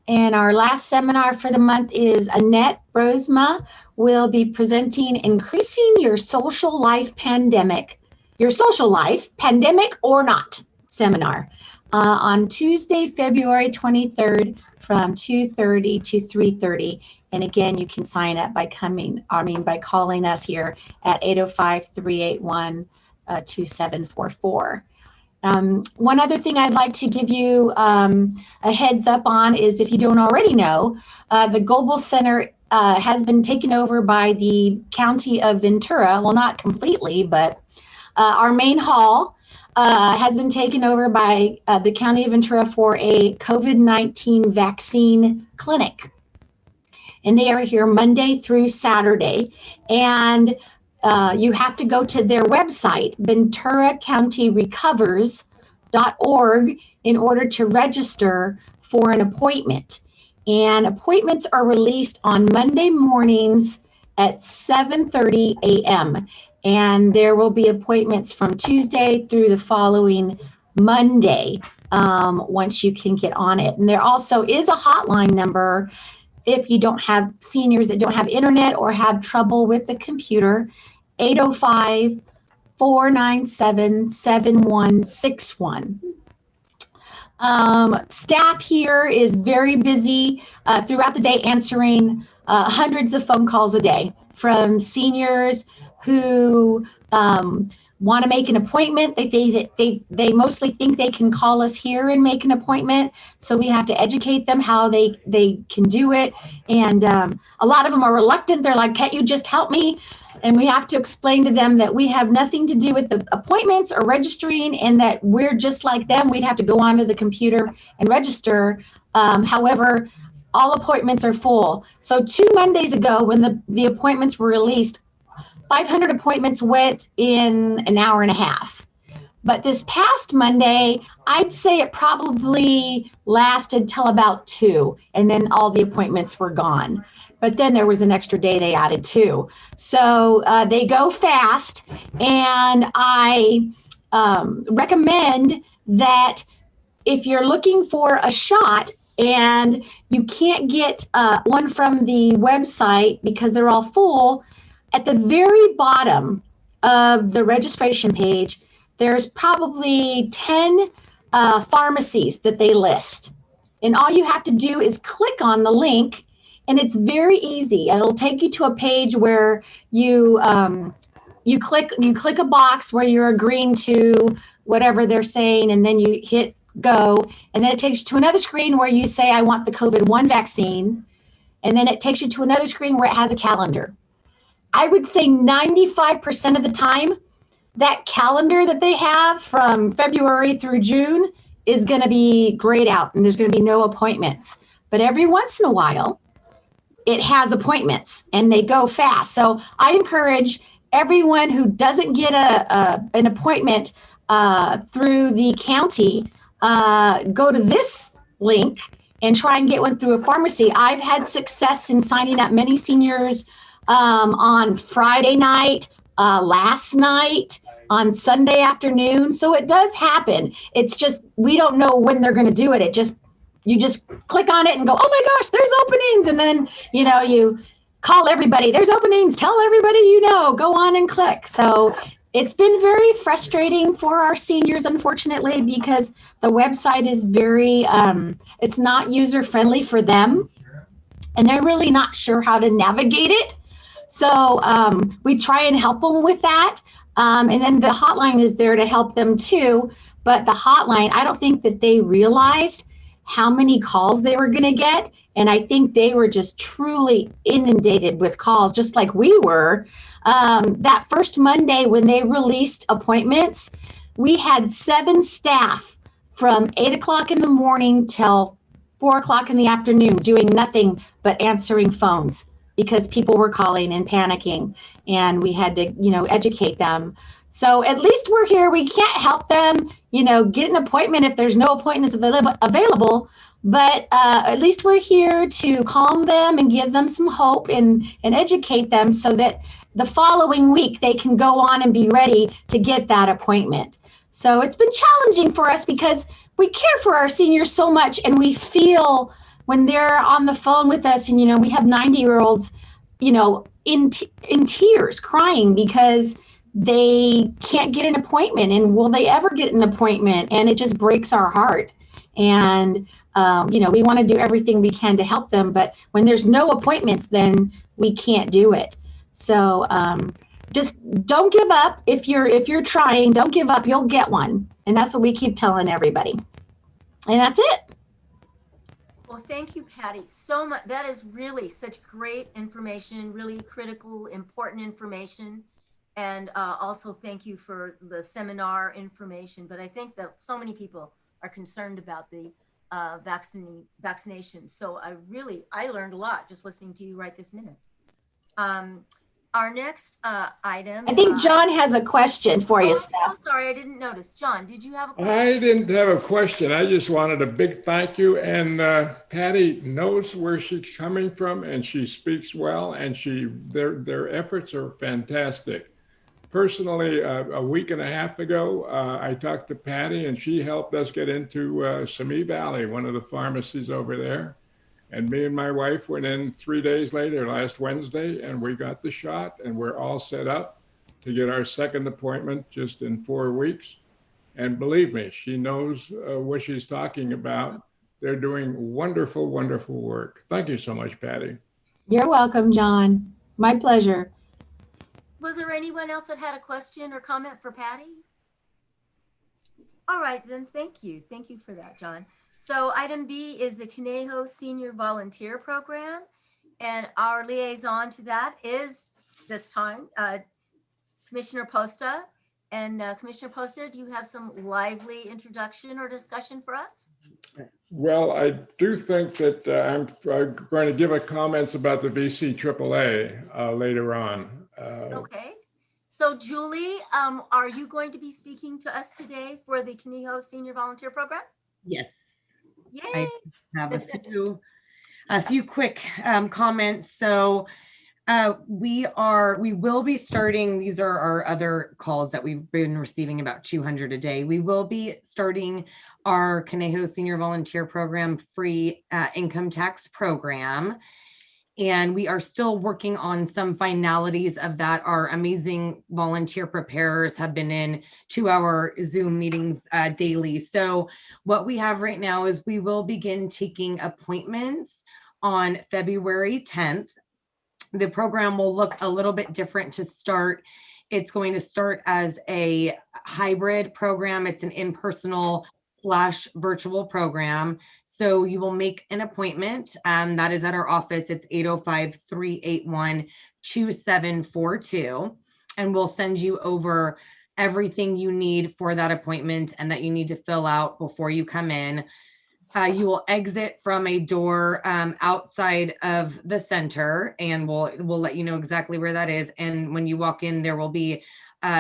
And our last seminar for the month is Annette Brosma will be presenting Increasing Your Social Life Pandemic or Not seminar on Tuesday, February 23rd from 2:30 to 3:30. And again, you can sign up by calling us here at 805-381-2744. One other thing I'd like to give you a heads up on is, if you don't already know, the Global Center has been taken over by the County of Ventura. Well, not completely, but our main hall has been taken over by the County of Ventura for a COVID-19 vaccine clinic. And they are here Monday through Saturday. And you have to go to their website, VenturaCountyRecovers.org, in order to register for an appointment. And appointments are released on Monday mornings at 7:30 a.m. And there will be appointments from Tuesday through the following Monday, once you can get on it. And there also is a hotline number if you don't have seniors that don't have internet or have trouble with the computer, 805-497-7161. Staff here is very busy throughout the day answering hundreds of phone calls a day from seniors who want to make an appointment. They mostly think they can call us here and make an appointment. So we have to educate them how they can do it. And a lot of them are reluctant. They're like, can't you just help me? And we have to explain to them that we have nothing to do with the appointments or registering, and that we're just like them. We'd have to go onto the computer and register. However, all appointments are full. So 2 Mondays ago, when the appointments were released, 500 appointments went in an hour and a half. But this past Monday, I'd say it probably lasted till about 2, and then all the appointments were gone. But then there was an extra day they added too. So they go fast, and I recommend that if you're looking for a shot and you can't get one from the website because they're all full, at the very bottom of the registration page, there's probably 10 pharmacies that they list. And all you have to do is click on the link, and it's very easy. It'll take you to a page where you click a box where you're agreeing to whatever they're saying, and then you hit go, and then it takes you to another screen where you say, I want the COVID-1 vaccine, and then it takes you to another screen where it has a calendar. I would say 95% of the time, that calendar that they have from February through June is going to be grayed out, and there's going to be no appointments. But every once in a while, it has appointments, and they go fast. So I encourage everyone who doesn't get an appointment through the county, go to this link and try and get one through a pharmacy. I've had success in signing up many seniors on Friday night, last night, on Sunday afternoon. So it does happen. It's just, we don't know when they're going to do it. You just click on it and go, oh my gosh, there's openings. And then, you call everybody, there's openings, tell everybody, go on and click. So it's been very frustrating for our seniors, unfortunately, because the website is very, it's not user friendly for them, and they're really not sure how to navigate it. So we try and help them with that. And then the hotline is there to help them too. But the hotline, I don't think that they realized how many calls they were going to get. And I think they were just truly inundated with calls, just like we were. That first Monday when they released appointments, we had 7 staff from 8 o'clock in the morning till 4 o'clock in the afternoon doing nothing but answering phones, because people were calling and panicking, and we had to, educate them. So at least we're here. We can't help them, get an appointment if there's no appointments available, but at least we're here to calm them and give them some hope and educate them so that the following week they can go on and be ready to get that appointment. So it's been challenging for us because we care for our seniors so much, and we feel when they're on the phone with us, and we have 90-year-olds, in tears, crying because they can't get an appointment, and will they ever get an appointment? And it just breaks our heart. And we want to do everything we can to help them, but when there's no appointments, then we can't do it. So just don't give up. If you're trying, don't give up. You'll get one, and that's what we keep telling everybody. And that's it. Well, thank you, Patty, so much. That is really such great information, really critical, important information. And also thank you for the seminar information. But I think that so many people are concerned about the vaccination. So I learned a lot just listening to you right this minute. Our next item. I think John has a question for you, Oh, Steph. I'm so sorry, I didn't notice. John, did you have a question? I didn't have a question. I just wanted a big thank you. And Patty knows where she's coming from, and she speaks well, and their efforts are fantastic. Personally, a week and a half ago, I talked to Patty, and she helped us get into Simi Valley, one of the pharmacies over there. And me and my wife went in 3 days later, last Wednesday, and we got the shot, and we're all set up to get our second appointment just in 4 weeks. And believe me, she knows what she's talking about. They're doing wonderful, wonderful work. Thank you so much, Patty. You're welcome, John. My pleasure. Was there anyone else that had a question or comment for Patty? All right, then thank you. Thank you for that, John. So item B is the Conejo Senior Volunteer Program. And our liaison to that is this time, Commissioner Posta. And Commissioner Posta, do you have some lively introduction or discussion for us? Well, I do think that I'm going to give a comments about the VC AAA later on. Okay. So Julie, are you going to be speaking to us today for the Conejo Senior Volunteer Program? Yes. Yay. I have a few quick comments. So we will be starting, these are our other calls that we've been receiving, about 200 a day. We will be starting our Conejo Senior Volunteer Program free income tax program. And we are still working on some finalities of that. Our amazing volunteer preparers have been in 2-hour Zoom meetings daily. So what we have right now is we will begin taking appointments on February 10th. The program will look a little bit different to start. It's going to start as a hybrid program. It's an in-personal / virtual program. So you will make an appointment. That is at our office. It's 805-381-2742. And we'll send you over everything you need for that appointment and that you need to fill out before you come in. You will exit from a door outside of the center, and we'll let you know exactly where that is. And when you walk in, there will be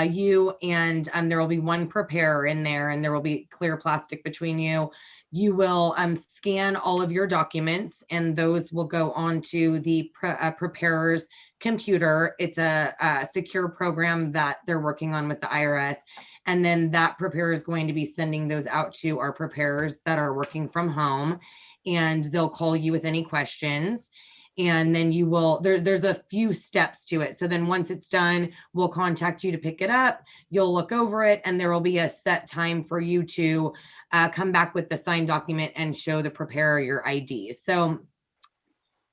you and there will be one preparer in there, and there will be clear plastic between you. You will scan all of your documents, and those will go onto the preparer's computer. It's a secure program that they're working on with the IRS. And then that preparer is going to be sending those out to our preparers that are working from home, and they'll call you with any questions. And then you will, there's a few steps to it. So then once it's done, we'll contact you to pick it up. You'll look over it, and there will be a set time for you to come back with the signed document and show the preparer your ID. So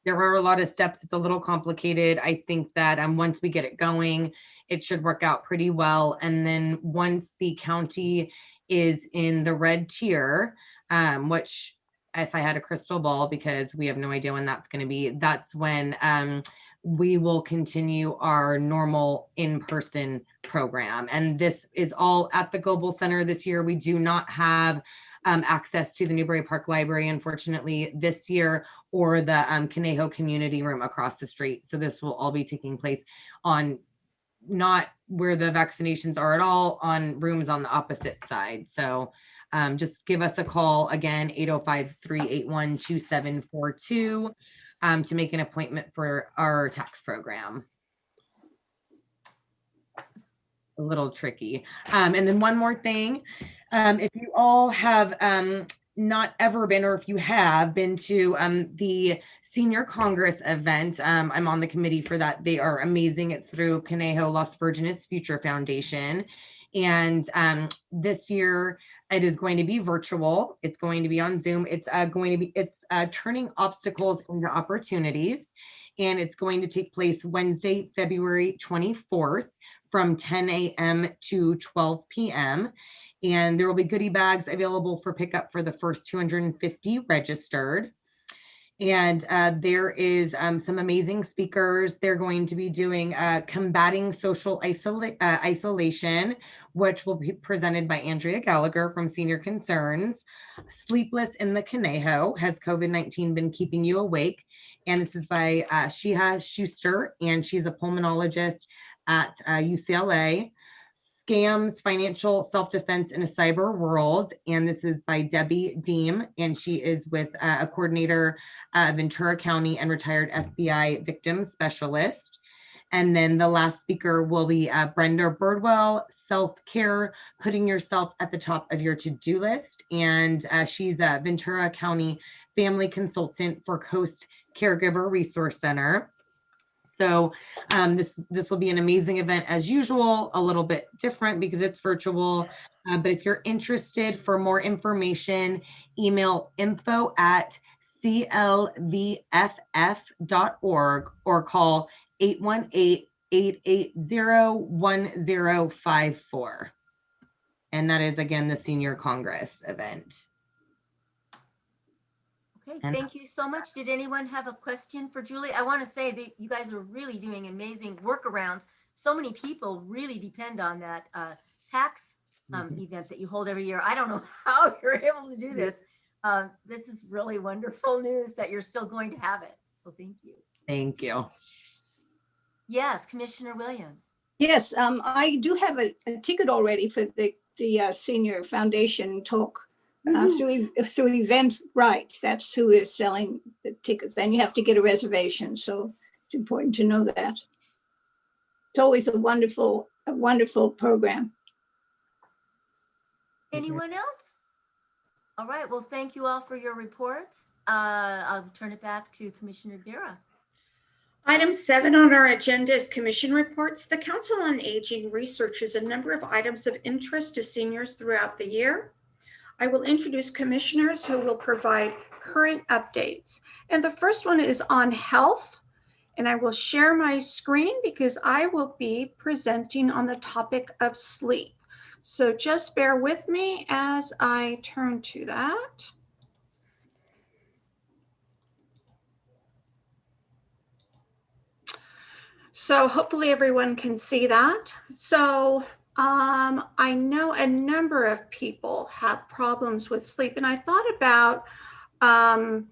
there are a lot of steps. It's a little complicated. I think that once we get it going, it should work out pretty well. And then once the county is in the red tier, which if I had a crystal ball, because we have no idea when that's going to be, that's when we will continue our normal in-person program. And this is all at the Global Center this year. We do not have access to the Newbury Park Library, unfortunately, this year, or the Conejo Community Room across the street. So this will all be taking place on not where the vaccinations are at all, on rooms on the opposite side. So just give us a call again, 805-381-2742 to make an appointment for our tax program. A little tricky. And then one more thing, if you all have not ever been, or if you have been to the Senior Congress event, I'm on the committee for that. They are amazing. It's through Conejo Las Virgenes Future Foundation. And this year it is going to be virtual. It's going to be on Zoom. It's turning obstacles into opportunities. And it's going to take place Wednesday, February 24th from 10 a.m. to 12 p.m. And there will be goodie bags available for pickup for the first 250 registered. And there is some amazing speakers. They're going to be doing combating social isolation, which will be presented by Andrea Gallagher from Senior Concerns. Sleepless in the Conejo, has COVID-19 been keeping you awake? And this is by Shiha Schuster, and she's a pulmonologist at UCLA. Scams, Financial Self-Defense in a Cyber World. And this is by Debbie Deem, and she is with a coordinator, Ventura County and retired FBI victim specialist. And then the last speaker will be Brenda Birdwell, Self-Care, Putting Yourself at the Top of Your To-Do List. And she's a Ventura County family consultant for Coast Caregiver Resource Center. So this will be an amazing event as usual, a little bit different because it's virtual. But if you're interested for more information, email info@clvff.org or call 818-880-1054. And that is, again, the Senior Congress event. Okay, thank you so much. Did anyone have a question for Julie? I want to say that you guys are really doing amazing workarounds. So many people really depend on that tax event that you hold every year. I don't know how you're able to do this. This is really wonderful news that you're still going to have it. So thank you. Thank you. Yes, Commissioner Williams. Yes, I do have a ticket already for the Senior Foundation talk. Through Eventbrite. That's who is selling the tickets. Then you have to get a reservation. So it's important to know that. It's always a wonderful program. Anyone else? All right. Well, thank you all for your reports. I'll turn it back to Commissioner Guerra. Item 7 on our agenda is commission reports. The Council on Aging researches a number of items of interest to seniors throughout the year. I will introduce commissioners who will provide current updates. And the first one is on health. And I will share my screen because I will be presenting on the topic of sleep. So just bear with me as I turn to that. So hopefully everyone can see that. So I know a number of people have problems with sleep, and I thought about, a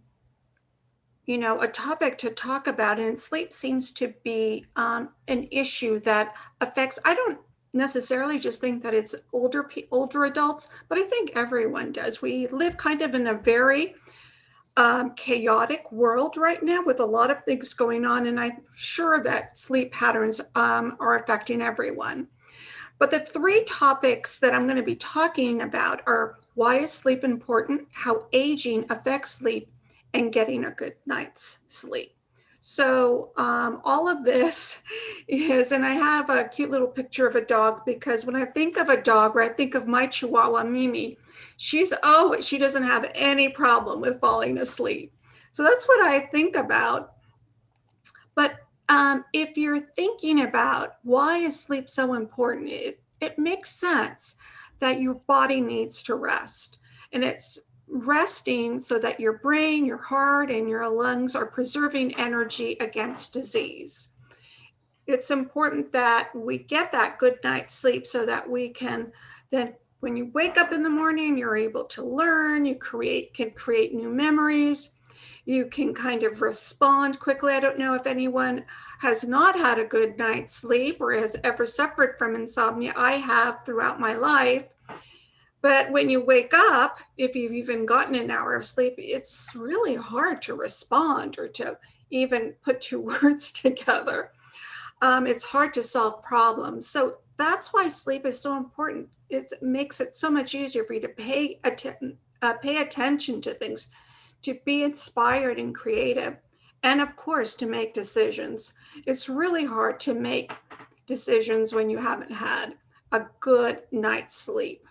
topic to talk about, and sleep seems to be an issue that affects, I don't necessarily just think that it's older adults, but I think everyone does. We live kind of in a very chaotic world right now with a lot of things going on, and I'm sure that sleep patterns are affecting everyone. But the 3 topics that I'm going to be talking about are why is sleep important, how aging affects sleep, and getting a good night's sleep. So all of this is, and I have a cute little picture of a dog because when I think of a dog, or I think of my Chihuahua Mimi, she doesn't have any problem with falling asleep. So that's what I think about. But if you're thinking about why is sleep so important, it makes sense that your body needs to rest. And it's resting so that your brain, your heart, and your lungs are preserving energy against disease. It's important that we get that good night's sleep so that we can then, when you wake up in the morning, you're able to learn, you can create new memories. You can kind of respond quickly. I don't know if anyone has not had a good night's sleep or has ever suffered from insomnia. I have throughout my life. But when you wake up, if you've even gotten an hour of sleep, it's really hard to respond or to even put 2 words together. It's hard to solve problems. So that's why sleep is so important. It makes it so much easier for you to pay attention to things, to be inspired and creative, and of course, to make decisions. It's really hard to make decisions when you haven't had a good night's sleep.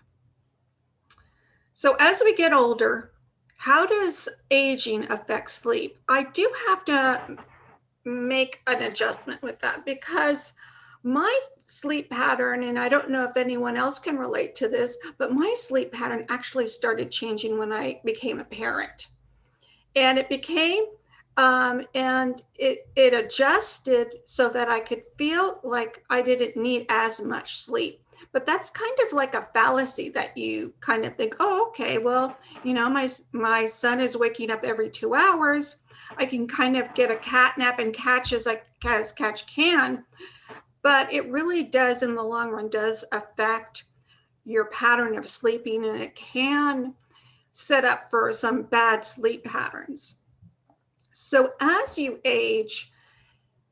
So as we get older, how does aging affect sleep? I do have to make an adjustment with that because my sleep pattern, and I don't know if anyone else can relate to this, but my sleep pattern actually started changing when I became a parent. And it became And it adjusted so that I could feel like I didn't need as much sleep. But that's kind of like a fallacy that you kind of think, oh, okay, well, you know, my son is waking up every 2 hours. I can kind of get a cat nap and catch as catch can. But it really does, in the long run, does affect your pattern of sleeping, and it can set up for some bad sleep patterns. So as you age,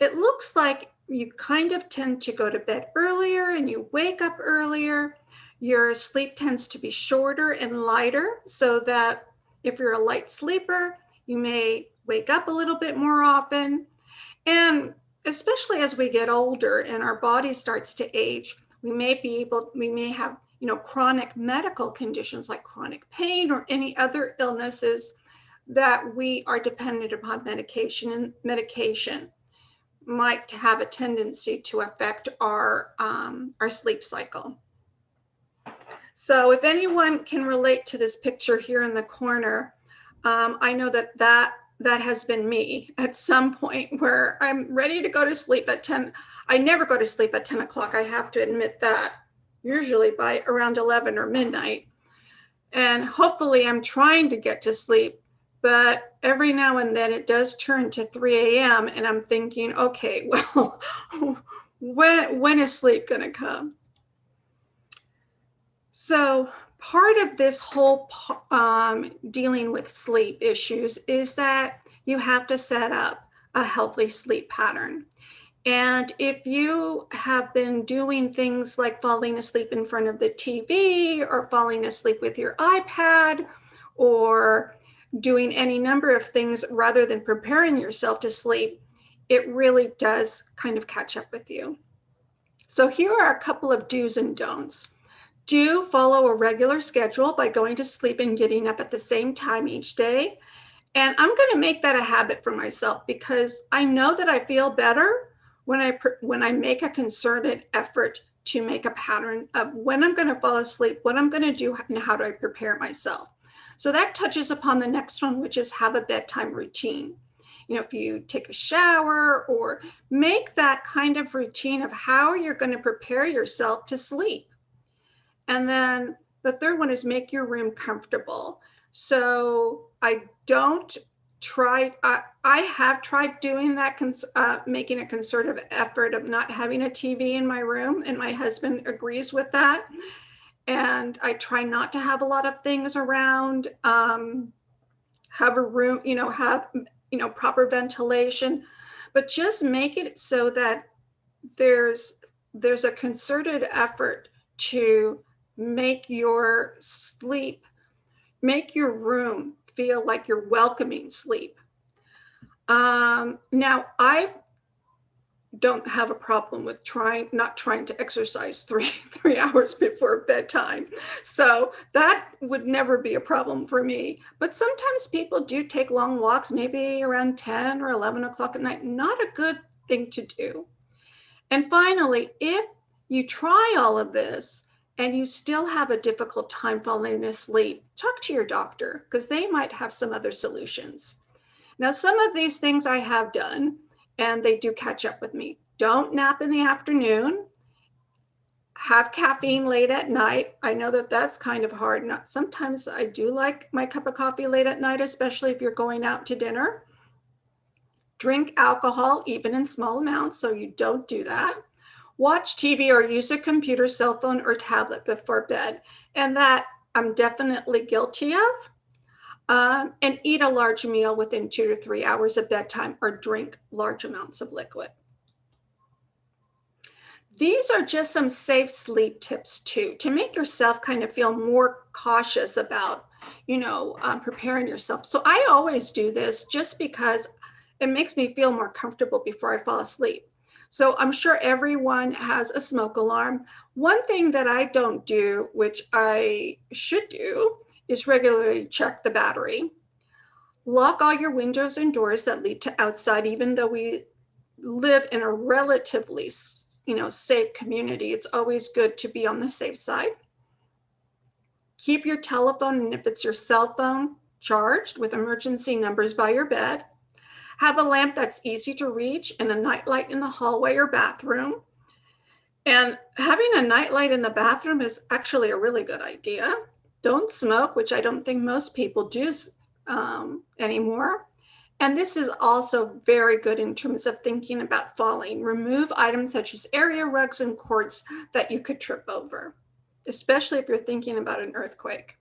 it looks like you kind of tend to go to bed earlier and you wake up earlier. Your sleep tends to be shorter and lighter, so that if you're a light sleeper, you may wake up a little bit more often. And especially as we get older and our body starts to age, we may have, you know, chronic medical conditions like chronic pain or any other illnesses that we are dependent upon medication, and medication might have a tendency to affect our sleep cycle. So if anyone can relate to this picture here in the corner, I know that has been me at some point, where I'm ready to go to sleep at 10. I never go to sleep at 10 o'clock. I have to admit that, usually by around 11 or midnight. And hopefully I'm trying to get to sleep, but every now and then it does turn to 3 a.m. and I'm thinking, okay, well, when is sleep gonna come? So part of this whole dealing with sleep issues is that you have to set up a healthy sleep pattern. And if you have been doing things like falling asleep in front of the TV, or falling asleep with your iPad, or doing any number of things rather than preparing yourself to sleep, it really does kind of catch up with you. So here are a couple of do's and don'ts. Do follow a regular schedule by going to sleep and getting up at the same time each day. And I'm going to make that a habit for myself, because I know that I feel better when I make a concerted effort to make a pattern of when I'm going to fall asleep, what I'm going to do, and how do I prepare myself. So that touches upon the next one, which is have a bedtime routine. You know, if you take a shower, or make that kind of routine of how you're going to prepare yourself to sleep. And then the third one is make your room comfortable. So I have tried doing that, making a concerted effort of not having a TV in my room, and my husband agrees with that. And I try not to have a lot of things around, have a room, have proper ventilation, but just make it so that there's a concerted effort to make your room feel like you're welcoming sleep. Now, I don't have a problem with not trying to exercise three hours before bedtime. So that would never be a problem for me. But sometimes people do take long walks, maybe around 10 or 11 o'clock at night. Not a good thing to do. And finally, if you try all of this and you still have a difficult time falling asleep, talk to your doctor, because they might have some other solutions. Now, some of these things I have done, and they do catch up with me. Don't nap in the afternoon. Have caffeine late at night. I know that that's kind of hard. Sometimes I do like my cup of coffee late at night, especially if you're going out to dinner. Drink alcohol, even in small amounts, so you don't do that. Watch TV or use a computer, cell phone, or tablet before bed. And that I'm definitely guilty of. And eat a large meal within 2 to 3 hours of bedtime, or drink large amounts of liquid. These are just some safe sleep tips too, to make yourself kind of feel more cautious about, preparing yourself. So I always do this just because it makes me feel more comfortable before I fall asleep. So I'm sure everyone has a smoke alarm. One thing that I don't do, which I should do, is regularly check the battery. Lock all your windows and doors that lead to outside, even though we live in a relatively, safe community. It's always good to be on the safe side. Keep your telephone, and if it's your cell phone, charged with emergency numbers by your bed. Have a lamp that's easy to reach and a nightlight in the hallway or bathroom. And having a nightlight in the bathroom is actually a really good idea. Don't smoke, which I don't think most people do anymore. And this is also very good in terms of thinking about falling. Remove items such as area rugs and cords that you could trip over, especially if you're thinking about an earthquake.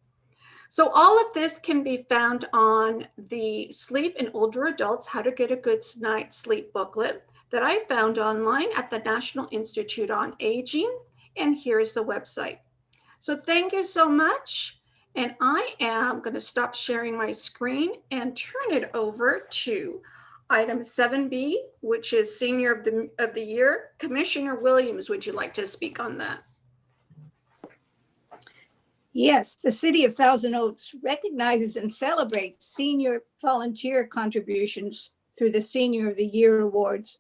So all of this can be found on the Sleep in Older Adults, How to Get a Good Night's Sleep booklet that I found online at the National Institute on Aging. And here's the website. So thank you so much. And I am going to stop sharing my screen and turn it over to item 7B, which is Senior of the Year. Commissioner Williams, would you like to speak on that? Yes, the City of Thousand Oaks recognizes and celebrates senior volunteer contributions through the Senior of the Year Awards.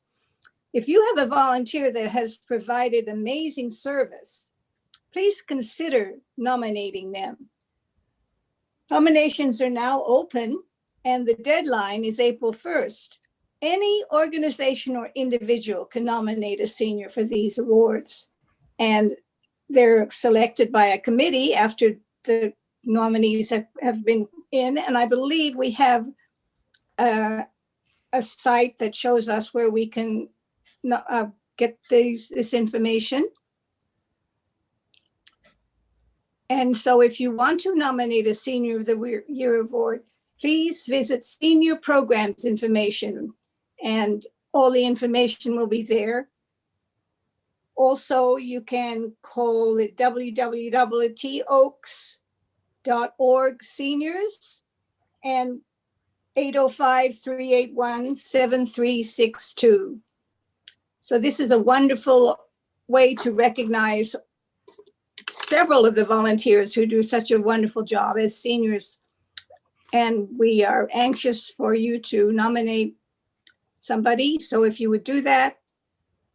If you have a volunteer that has provided amazing service, please consider nominating them. Nominations are now open and the deadline is April 1st. Any organization or individual can nominate a senior for these awards. And they're selected by a committee after the nominees have been in. And I believe we have a site that shows us where we can get this information. And so if you want to nominate a Senior of the Year Award, please visit Senior Programs information and all the information will be there. Also, you can call it www.toaks.org seniors and 805-381-7362. So this is a wonderful way to recognize several of the volunteers who do such a wonderful job as seniors. And we are anxious for you to nominate somebody. So if you would do that,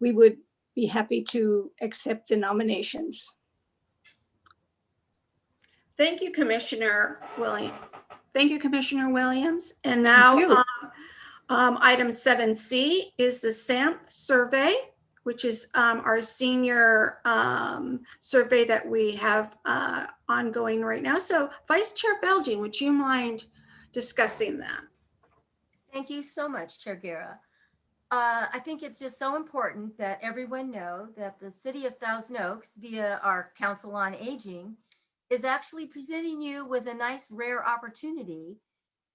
we would be happy to accept the nominations. Thank you, Commissioner Williams. Thank you, Commissioner Williams. And now item 7C is the SAMP survey, which is our senior survey that we have ongoing right now. So Vice Chair Belgin, would you mind discussing that? Thank you so much, Chair Guerra. I think it's just so important that everyone know that the City of Thousand Oaks, via our Council on Aging, is actually presenting you with a nice rare opportunity,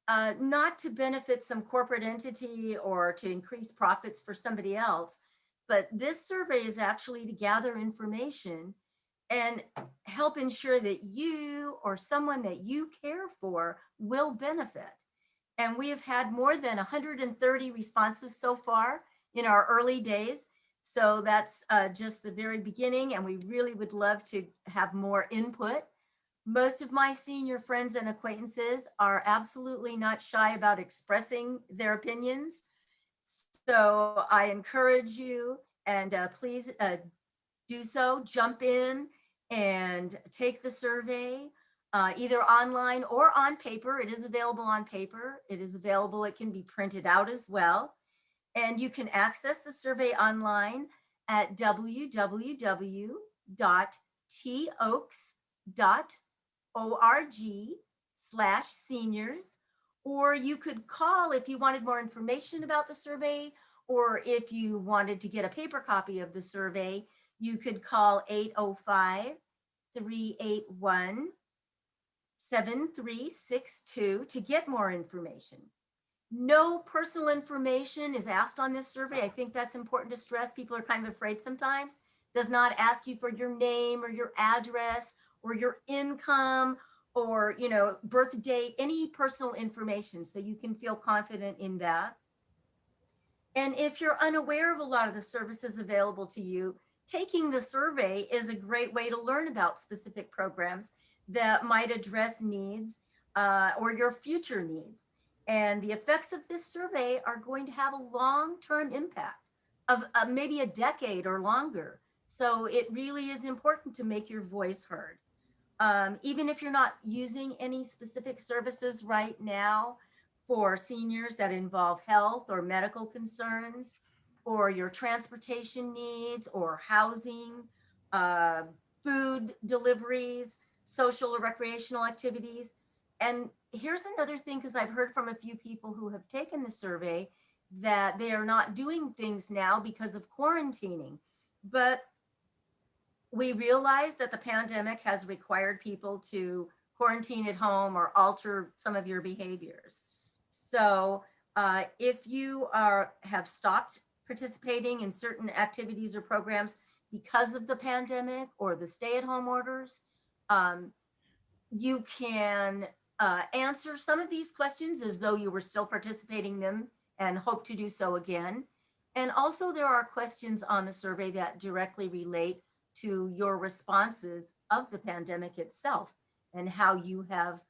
not to benefit some corporate entity or to increase profits for somebody else, but this survey is actually to gather information and help ensure that you or someone that you care for will benefit. And we have had more than 130 responses so far in our early days. So that's just the very beginning, and we really would love to have more input. Most of my senior friends and acquaintances are absolutely not shy about expressing their opinions. So I encourage you, and please do so, jump in and take the survey, either online or on paper. It is available on paper. It is available, it can be printed out as well. And you can access the survey online at www.toaks.org/seniors, or you could call if you wanted more information about the survey, or if you wanted to get a paper copy of the survey, you could call 805-381-7362 to get more information. No personal information is asked on this survey. I think that's important to stress. People are kind of afraid sometimes. Does not ask you for your name or your address or your income or, you know, birth date, any personal information, so you can feel confident in that. And if you're unaware of a lot of the services available to you, taking the survey is a great way to learn about specific programs that might address needs or your future needs. And the effects of this survey are going to have a long-term impact of maybe a decade or longer. So it really is important to make your voice heard. Even if you're not using any specific services right now for seniors that involve health or medical concerns, or your transportation needs, or housing, food deliveries, social or recreational activities. And here's another thing, because I've heard from a few people who have taken the survey that they are not doing things now because of quarantining. But we realize that the pandemic has required people to quarantine at home or alter some of your behaviors. So if you have stopped participating in certain activities or programs because of the pandemic or the stay-at-home orders, you can answer some of these questions as though you were still participating in them and hope to do so again. And also there are questions on the survey that directly relate to your responses of the pandemic itself and how you have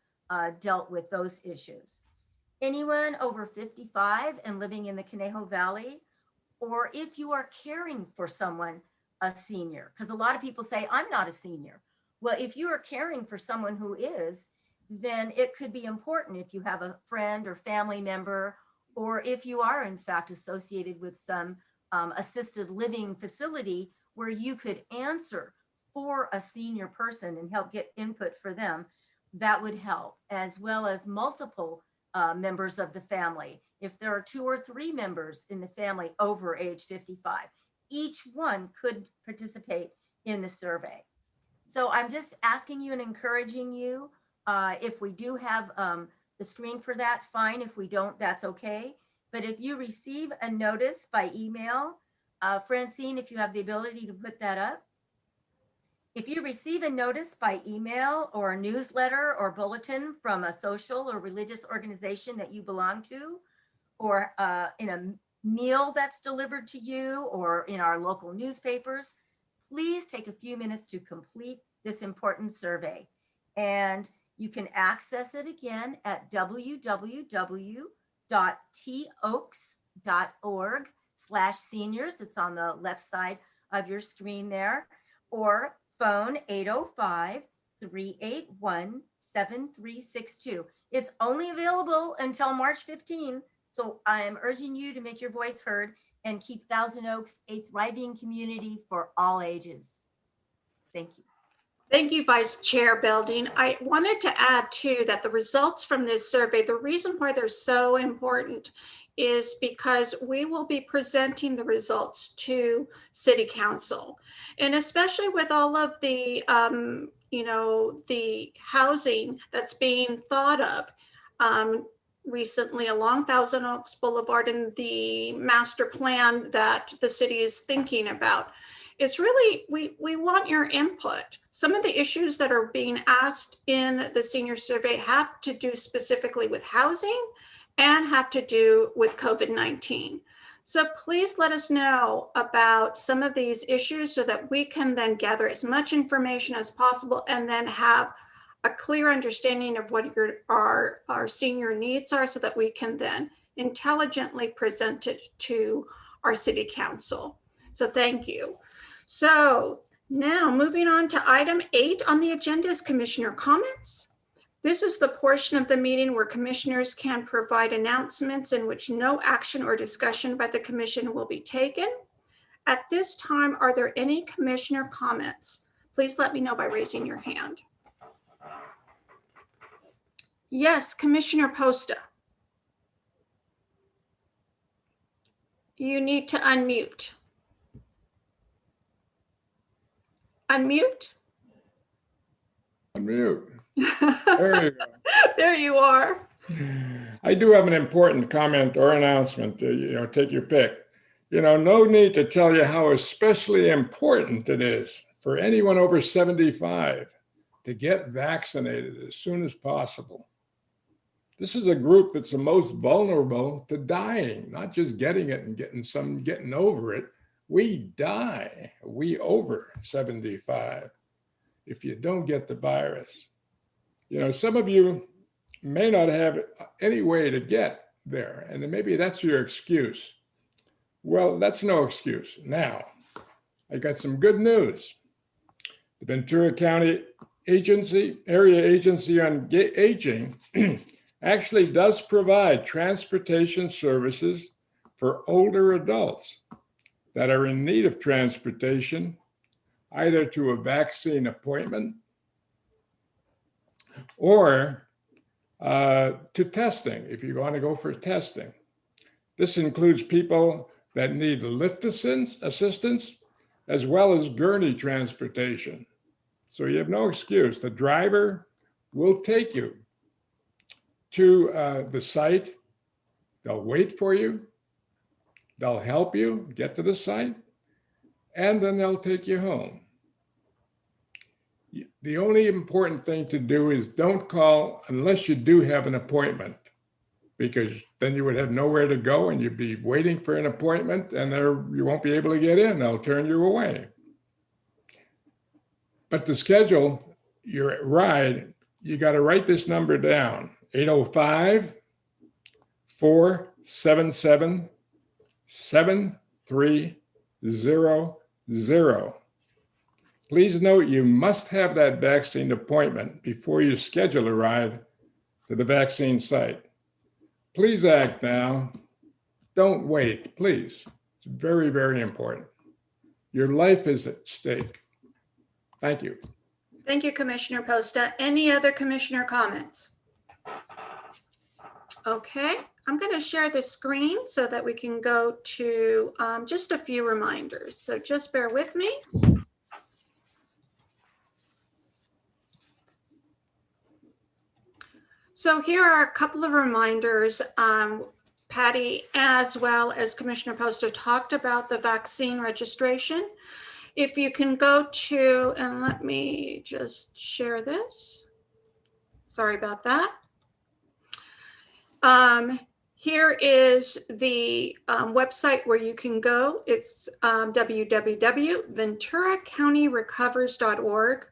dealt with those issues. Anyone over 55 and living in the Conejo Valley, or if you are caring for someone, a senior, because a lot of people say, I'm not a senior. Well, if you are caring for someone who is, then it could be important if you have a friend or family member, or if you are in fact associated with some assisted living facility where you could answer for a senior person and help get input for them, that would help, as well as multiple members of the family. If there are 2 or 3 members in the family over age 55, each one could participate in the survey. So I'm just asking you and encouraging you, if we do have the screen for that, fine. If we don't, that's okay. But if you receive a notice by email, Francine, if you have the ability to put that up. If you receive a notice by email or a newsletter or bulletin from a social or religious organization that you belong to, or in a meal that's delivered to you, or in our local newspapers, please take a few minutes to complete this important survey. And you can access it again at www.toaks.org/seniors. It's on the left side of your screen there, or phone 805-381-7362. It's only available until March 15. So I'm urging you to make your voice heard and keep Thousand Oaks a thriving community for all ages. Thank you. Thank you, Vice Chair Belding. I wanted to add too that the results from this survey, the reason why they're so important is because we will be presenting the results to City Council. And especially with all of the, the housing that's being thought of recently along Thousand Oaks Boulevard and the master plan that the city is thinking about. It's really, we want your input. Some of the issues that are being asked in the senior survey have to do specifically with housing and have to do with COVID-19. So please let us know about some of these issues so that we can then gather as much information as possible and then have a clear understanding of what our senior needs are so that we can then intelligently present it to our city council. So thank you. So now moving on to item 8 on the agenda is commissioner comments. This is the portion of the meeting where commissioners can provide announcements in which no action or discussion by the commission will be taken. At this time, are there any commissioner comments? Please let me know by raising your hand. Yes, Commissioner Posta. You need to unmute. Unmute. Unmute. There you go. There you are. I do have an important comment or announcement. Take your pick. No need to tell you how especially important it is for anyone over 75 to get vaccinated as soon as possible. This is a group that's the most vulnerable to dying, not just getting it and getting over it. We die, we over 75, if you don't get the virus. Some of you may not have any way to get there, and maybe that's your excuse. Well, that's no excuse. Now, I got some good news. The Ventura County Area Agency on Aging actually does provide transportation services for older adults that are in need of transportation, either to a vaccine appointment or to testing, if you want to go for testing. This includes people that need lift assistance, as well as gurney transportation. So you have no excuse. The driver will take you to the site. They'll wait for you. They'll help you get to the site, and then they'll take you home. The only important thing to do is don't call unless you do have an appointment, because then you would have nowhere to go and you'd be waiting for an appointment and you won't be able to get in. They'll turn you away. But to schedule your ride, you got to write this number down, 805-477-7300. Please note you must have that vaccine appointment before you schedule a ride to the vaccine site. Please act now. Don't wait, please. It's very, very important. Your life is at stake. Thank you. Thank you, Commissioner Posta. Any other commissioner comments? Okay, I'm going to share the screen so that we can go to just a few reminders. So just bear with me. So here are a couple of reminders. Patty, as well as Commissioner Posta, talked about the vaccine registration. If you can go to, and let me just share this. Sorry about that. Here is the website where you can go. It's www.venturacountyrrecovers.org.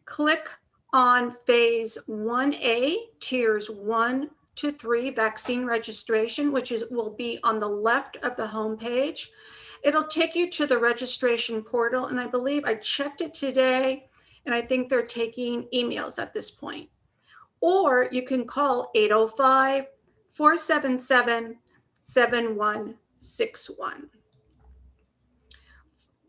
Click on phase 1A, tiers 1 to 3, vaccine registration, which will be on the left of the homepage. It'll take you to the registration portal, and I believe I checked it today, and I think they're taking emails at this point. Or you can call 805-477-7161.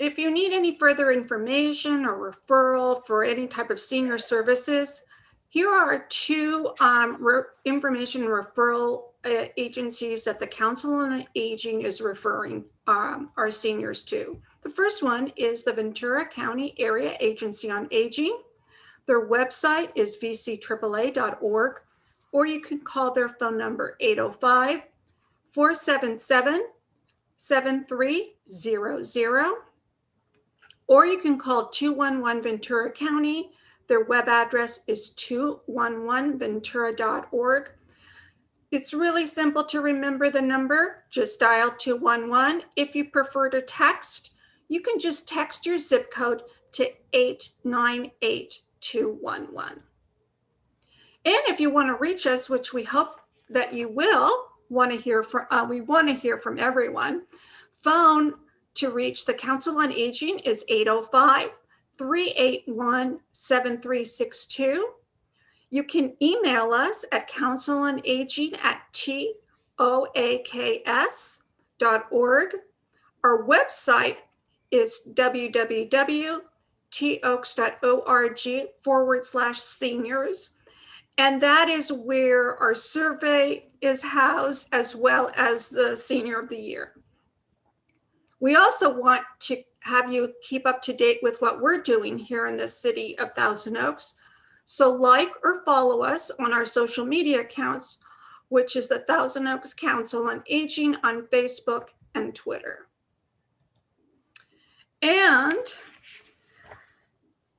If you need any further information or referral for any type of senior services, here are two information referral agencies that the Council on Aging is referring our seniors to. The first one is the Ventura County Area Agency on Aging. Their website is vcAAA.org, or you can call their phone number 805-477-7300. Or you can call 211 Ventura County. Their web address is 211ventura.org. It's really simple to remember the number. Just dial 211. If you prefer to text, you can just text your zip code to 898211. And if you want to reach us, which we hope that you will want to hear from, we want to hear from everyone. Phone to reach the Council on Aging is 805-381-7362. You can email us at councilonaging@toaks.org. Our website is www.toaks.org/seniors. And that is where our survey is housed, as well as the Senior of the Year. We also want to have you keep up to date with what we're doing here in the city of Thousand Oaks. So like or follow us on our social media accounts, which is the Thousand Oaks Council on Aging on Facebook and Twitter. And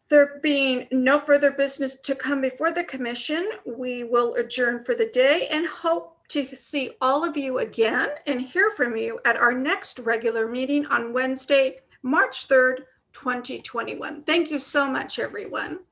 there being no further business to come before the commission, we will adjourn for the day and hope to see all of you again and hear from you at our next regular meeting on Wednesday, March 3rd, 2021. Thank you so much, everyone.